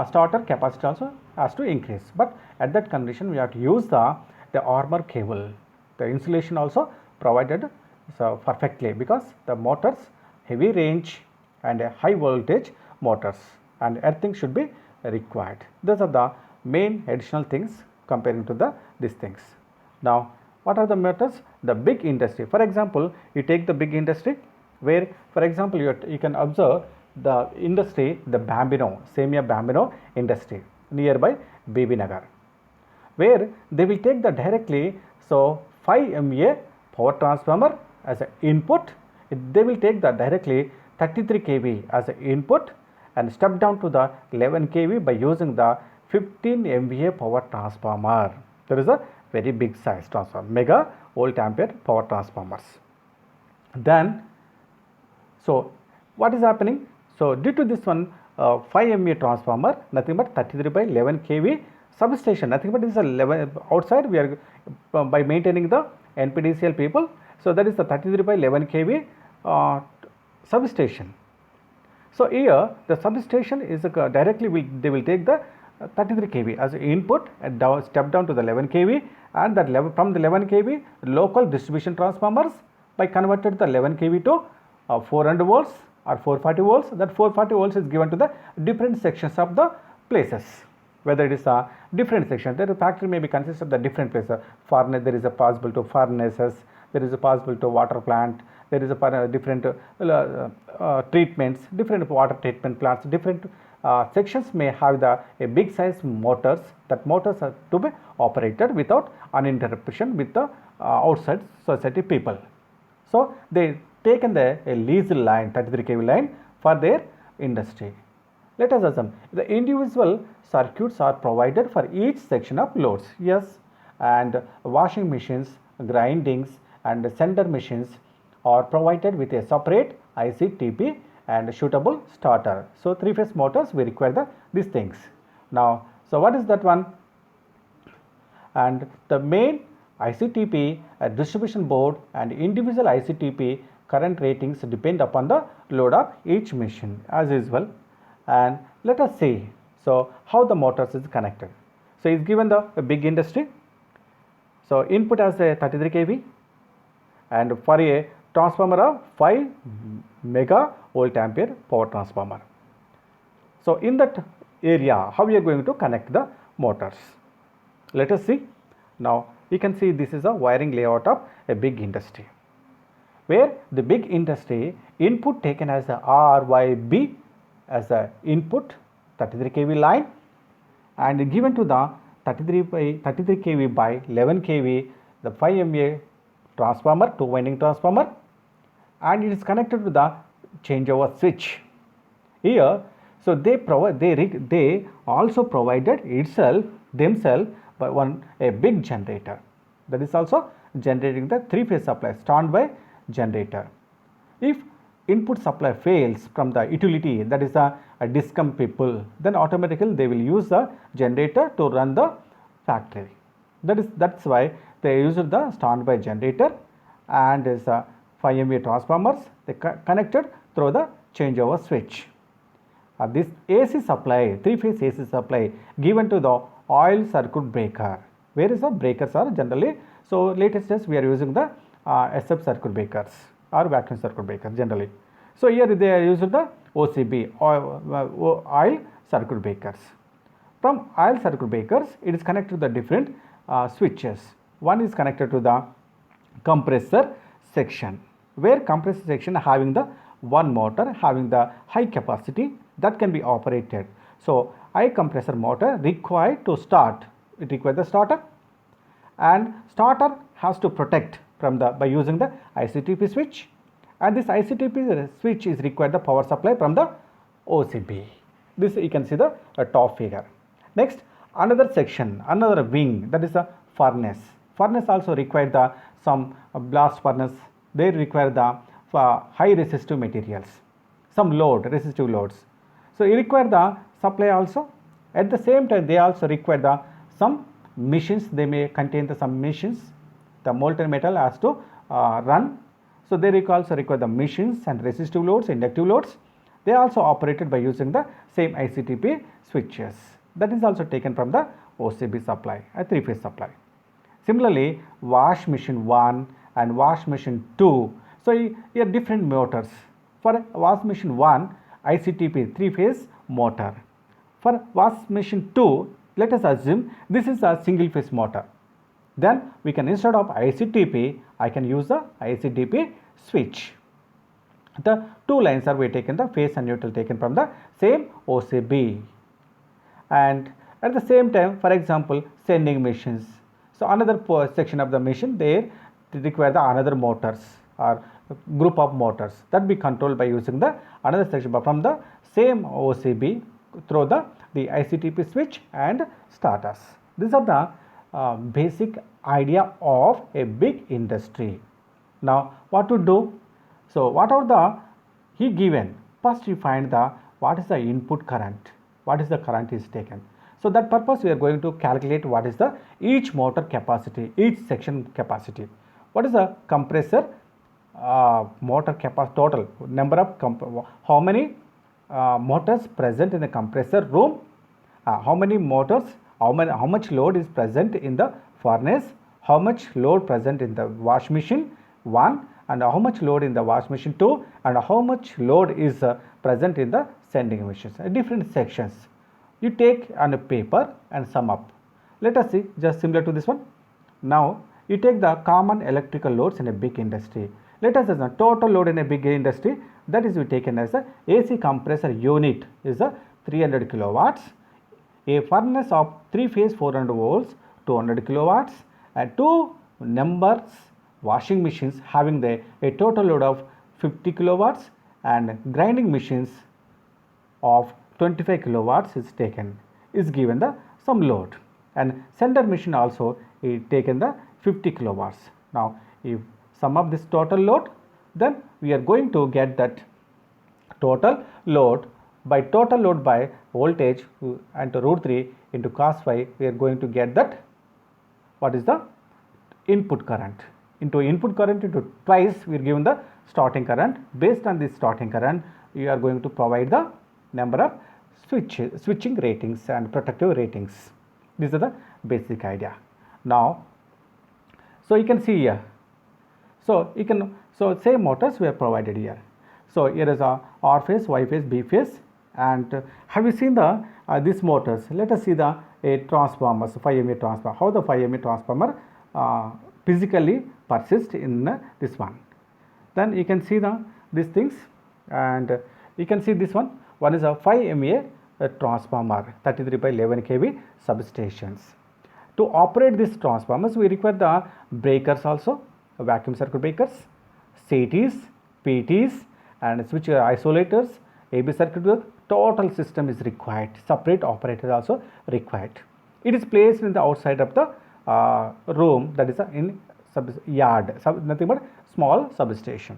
A: starter capacity also has to increase. But at that condition, we have to use the armor cable. The insulation also provided so perfectly because the motors heavy range and a high voltage motors and earthing should be required. Those are the main additional things comparing to these things. Now what are the motors? The big industry. For example, you take the big industry where, for example, you can observe the industry, the Bambino, Semia Bambino industry nearby Baby Nagar, where they will take the directly so 5 MVA power transformer as an input. They will take the directly 33 kV as an input and step down to the 11 kV by using the 15 MVA power transformer. There is a very big size transformer, mega volt ampere power transformers. Then, so what is happening? So due to this one 5 MVA transformer, nothing but 33 by 11 kV substation, nothing but is a 11 outside we are by maintaining the NPDCL people. So that is the 33 by 11 kV substation. So here the substation is directly they will take the 33 kV as input and step down to the 11 kV, and that level from the 11 kV local distribution transformers by converted the 11 kV to 400 volts or 440 volts. That 440 volts is given to the different sections of the places, whether it is a different section. The factory may be consist of the different places. Furnace, there is a possible to furnaces, there is a possible to water plant, there is a different treatments, different water treatment plants, different sections may have a big size motors. That motors are to be operated without uninterruption with the outside society people. So they taken a lease line, 33 kV line for their industry. Let us assume the individual circuits are provided for each section of loads. Yes, and washing machines, grindings and center machines are provided with a separate ICTP and suitable starter. So 3-phase motors we require these things. Now, so what is that one? And the main ICTP distribution board and individual ICTP current ratings depend upon the load of each machine as usual. And let us see so how the motors is connected. So is given the big industry. So input as a 33 kV and for a transformer of 5 mega volt ampere power transformer. So in that area, how we are going to connect the motors? Let us see. Now you can see this is a wiring layout of a big industry, where the big industry input taken as a RYB as a input 33 kV line and given to the 33 kV by 11 kV the 5 MVA transformer, 2 winding transformer, and it is connected to the changeover switch. Here, so they also provided themselves by a big generator that is also generating the 3-phase supply standby generator. If input supply fails from the utility, that is a discom people, then automatically they will use the generator to run the factory. That's why they use the standby generator and is a 5 MVA transformers they connected through the changeover switch. This AC supply, 3-phase AC supply given to the oil circuit breaker. Where is the breakers are generally? So latest days we are using the SF circuit breakers or vacuum circuit breakers generally. So here they are using the OCB oil circuit breakers. From oil circuit breakers, it is connected to the different switches. One is connected to the compressor section, where compressor section having the one motor having the high capacity that can be operated. So high compressor motor required to start, it requires the starter, and starter has to protect from the by using the ICTP switch, and this ICTP switch is required the power supply from the OCB. This you can see the top figure. Next, another section, another wing, that is a furnace. Furnace also require the some blast furnace. They require the high resistive materials, some load, resistive loads. So you require the supply also. At the same time, they also require the some machines. They may contain the some machines. The molten metal has to run. So they also require the machines and resistive loads, inductive loads. They are also operated by using the same ICTP switches. That is also taken from the OCB supply, a 3-phase supply. Similarly, wash machine 1 and wash machine 2. So here different motors. For wash machine 1, ICTP 3-phase motor. For wash machine 2, let us assume this is a single phase motor. Then we can, instead of ICTP, I can use the ICTP switch. The two lines are we taken, the phase and neutral taken from the same OCB. And at the same time, for example, sending machines. So another section of the machine, they require the another motors or group of motors that be controlled by using the another section from the same OCB through the ICTP switch and starters. These are the basic idea of a big industry. Now what to do? So what are the he given? First you find the what is the input current, what is the current is taken. So that purpose we are going to calculate what is the each motor capacity, each section capacity. What is the compressor motor capacity total number of how many motors present in the compressor room, how many motors, how much load is present in the furnace, how much load present in the wash machine 1, and how much load in the wash machine 2, and how much load is present in the sending machines. Different sections you take on a paper and sum up. Let us see just similar to this one. Now you take the common electrical loads in a big industry. Let us as a total load in a big industry, that is we taken as a AC compressor unit is a 300 kilowatts, a furnace of 3-phase 400 volts 200 kilowatts, and 2 numbers washing machines having a total load of 50 kilowatts, and grinding machines of 25 kilowatts is taken, is given the some load, and sender machine also is taken the 50 kilowatts. Now if sum up this total load, then we are going to get that total load by voltage and root 3 into cos phi, we are going to get that what is the input current. Into input current into twice we are given the starting current. Based on this starting current, we are going to provide the number of switching ratings and protective ratings. These are the basic idea. Now, so you can see here. So same motors we have provided here. So here is a R phase, Y phase, B phase, and have you seen the these motors? Let us see the transformers, 5 MVA transformer. How the 5 MVA transformer physically persist in this one. Then you can see these things, and you can see this one. One is a 5 MVA transformer, 33 by 11 kV substations. To operate these transformers, we require the breakers also, vacuum circuit breakers, CTs, PTs, and switch isolators, AB circuit breaker. Total system is required. Separate operator also required. It is placed in the outside of the room, that is in yard, nothing but small substation.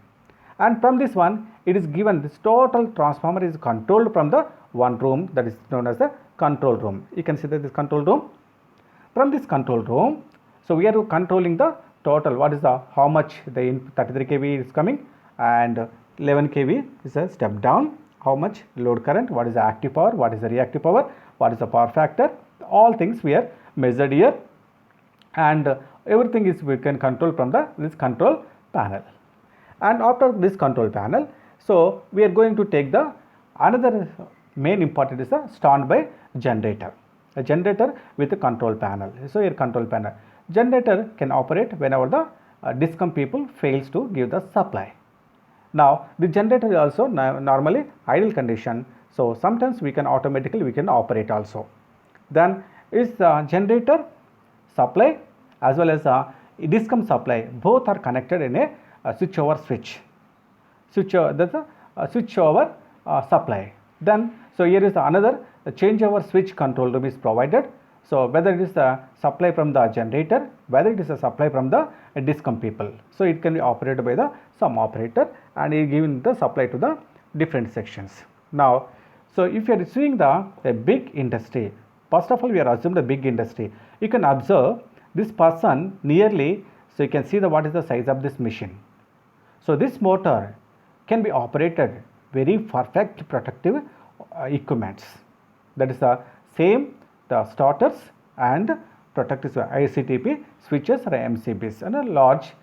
A: And from this one, it is given this total transformer is controlled from the one room, that is known as the control room. You can see that this control room. From this control room, so we are controlling the total, what is the how much the 33 kV is coming, and 11 kV is a step down, how much load current, what is the active power, what is the reactive power, what is the power factor, all things we are measured here, and everything is we can control from this control panel. And after this control panel, so we are going to take the another main important is a standby generator, a generator with a control panel. So here control panel, generator can operate whenever the discom people fails to give the supply. Now the generator is also normally idle condition, so sometimes we can automatically operate also. Then is the generator supply as well as discom supply, both are connected in a switch over switch. That's a switch over supply. Then, so here is another changeover switch control room is provided. So whether it is the supply from the generator, whether it is a supply from the discom people. So it can be operated by the some operator and is giving the supply to the different sections. Now, so if you are seeing a big industry, first of all we are assuming the big industry. You can observe this person nearly, so you can see what is the size of this machine. So this motor can be operated very perfect protective equipments. That is the same the starters and protective ICTP switches or MCBs and a large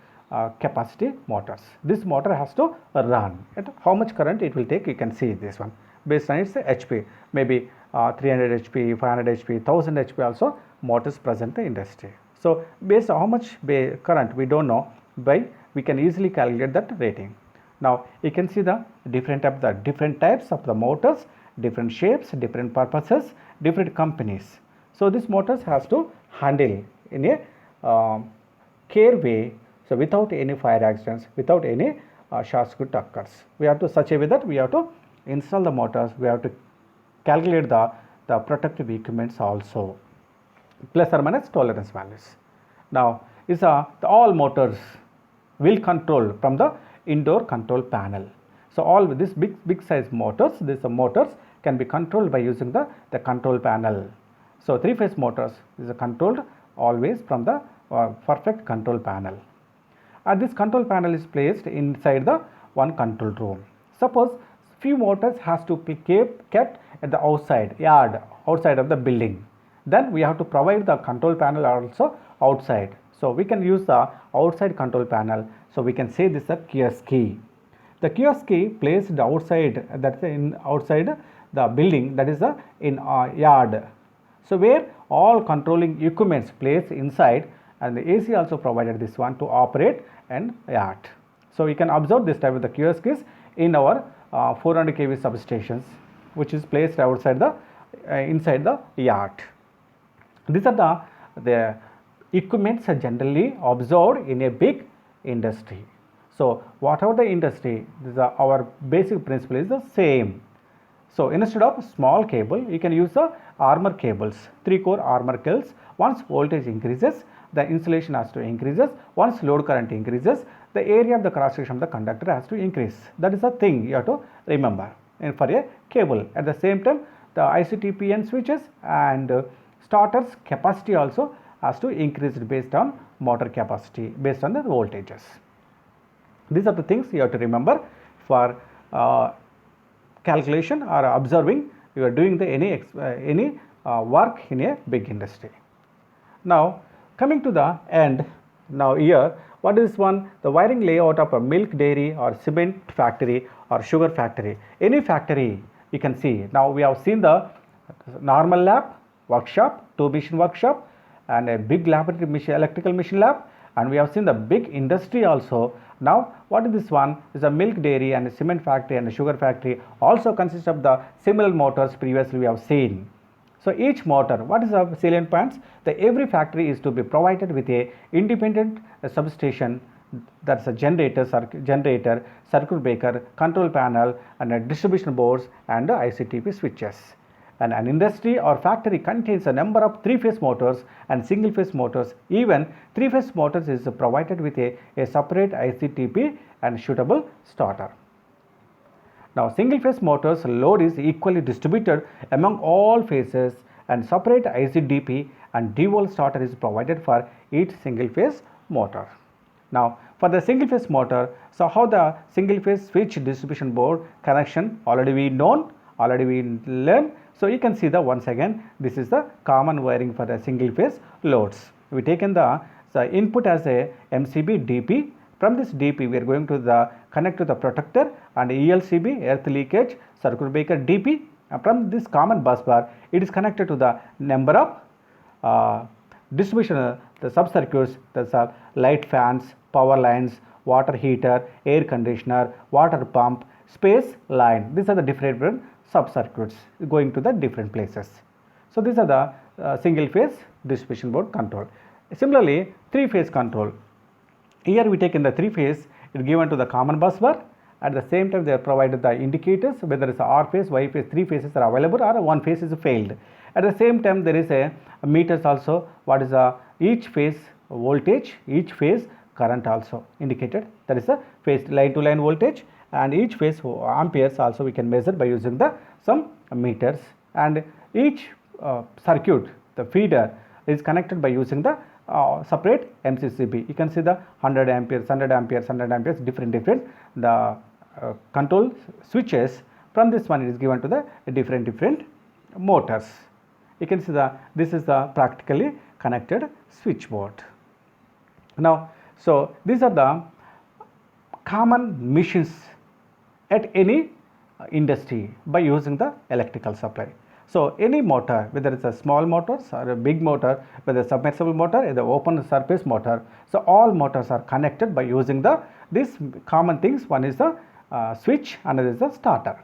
A: capacity motors. This motor has to run. At how much current it will take, you can see this one based on its HP, maybe 300 HP, 500 HP, 1000 HP also motors present in the industry. So based on how much current we don't know, by we can easily calculate that rating. Now you can see the different types of the motors, different shapes, different purposes, different companies. So this motors has to handle in a care way, so without any fire accidents, without any short circuit occurs. We have to such a way that we have to install the motors, we have to calculate the protective equipments also, plus or minus tolerance values. Now is all motors will control from the indoor control panel. So all these big size motors, these motors can be controlled by using the control panel. So 3-phase motors is controlled always from the perfect control panel. And this control panel is placed inside the one control room. Suppose few motors has to be kept at the outside yard, outside of the building. Then we have to provide the control panel also outside. So we can use the outside control panel. So we can say this is a kiosk key. The kiosk key placed outside, that's in outside the building, that is in yard. So where all controlling equipments placed inside, and the AC also provided this one to operate and yard. So we can observe this type of the kiosk keys in our 400 kV substations, which is placed outside the inside the yard. These are the equipments are generally observed in a big industry. So whatever the industry, our basic principle is the same. So instead of small cable, you can use the armor cables, 3-core armor cables. Once voltage increases, the insulation has to increases. Once load current increases, the area of the cross section of the conductor has to increase. That is the thing you have to remember. And for a cable, at the same time, the ICTPN switches and starters capacity also has to increase based on motor capacity, based on the voltages. These are the things you have to remember for calculation or observing you are doing the any work in a big industry. Now coming to the end, now here what is one, the wiring layout of a milk dairy or cement factory or sugar factory, any factory you can see. Now we have seen the normal lab, workshop, 2 machine workshop and a big laboratory machine, electrical machine lab, and we have seen the big industry also. Now what is this one is a milk dairy and a cement factory and a sugar factory also consists of the similar motors previously we have seen. So each motor, what is the salient points? That every factory is to be provided with a independent substation, that's a generator, circuit breaker, control panel and a distribution boards and the ICTP switches. And an industry or factory contains a number of 3-phase motors and single-phase motors. Even 3-phase motors is provided with a separate ICTP and suitable starter. Now single-phase motors load is equally distributed among all phases and separate ICDP and D-volt starter is provided for each single-phase motor. Now for the single-phase motor, so how the single-phase switch distribution board connection already we known, already we learned. So you can see the once again this is the common wiring for the single phase loads. We taken the input as a MCB DP. From this DP we are going to connect to the protector and ELCB, earth leakage, circuit breaker DP. From this common bus bar it is connected to the number of distribution the sub circuits, the light fans, power lines, water heater, air conditioner, water pump, space line. These are the different sub-circuits going to the different places. So these are the single phase distribution board control. Similarly, three-phase control. Here we take in the three-phase, it is given to the common bus bar. At the same time, they are provided the indicators whether it's R phase, Y phase, three phases are available or one phase is failed. At the same time, there is a meters also. What is the each phase voltage, each phase current also indicated. That is the phase line to line voltage, and each phase amperes also we can measure by using the some meters. And each circuit, the feeder, is connected by using the separate MCCB. You can see the 100 amperes, 100 amperes, 100 amperes, different the control switches. From this one, it is given to the different motors. You can see this is the practically connected switchboard. Now, so these are the common machines at any industry by using the electrical supply. So any motor, whether it's a small motors or a big motor, whether it's a submersible motor or the open surface motor, so all motors are connected by using these common things. One is the switch, another is the starter.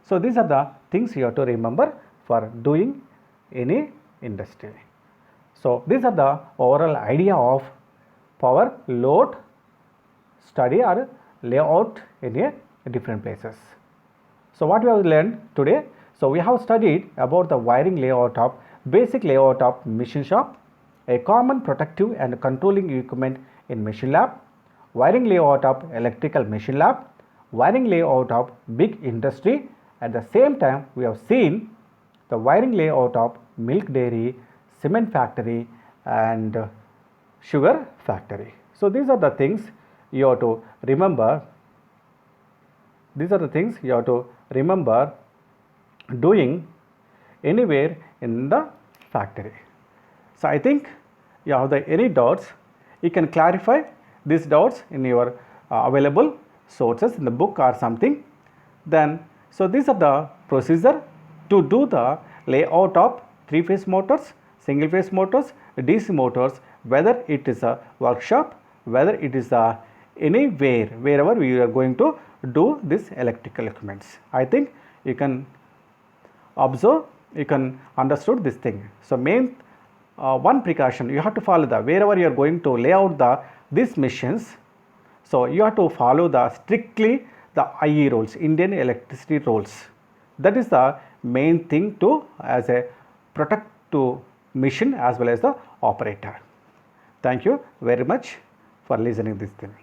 A: So these are the things you have to remember for doing any industry. So these are the overall idea of power load study or layout in a different places. So what we have learned today? So we have studied about the wiring layout of basic layout of machine shop, a common protective and controlling equipment in machine lab, wiring layout of electrical machine lab, wiring layout of big industry. At the same time, we have seen the wiring layout of milk dairy, cement factory and sugar factory. So these are the things you have to remember. These are the things you have to remember doing anywhere in the factory. So I think you have any doubts, you can clarify these doubts in your available sources in the book or something. Then so these are the procedure to do the layout of three-phase motors, single-phase motors, DC motors, whether it is a workshop, whether it is anywhere, wherever we are going to do this electrical equipments. I think you can observe, you can understood this thing. So main one precaution you have to follow wherever you are going to lay out these machines. So you have to follow strictly the IE rules, Indian electricity rules. That is the main thing to as a protect to machine as well as the operator. Thank you very much for listening this thing.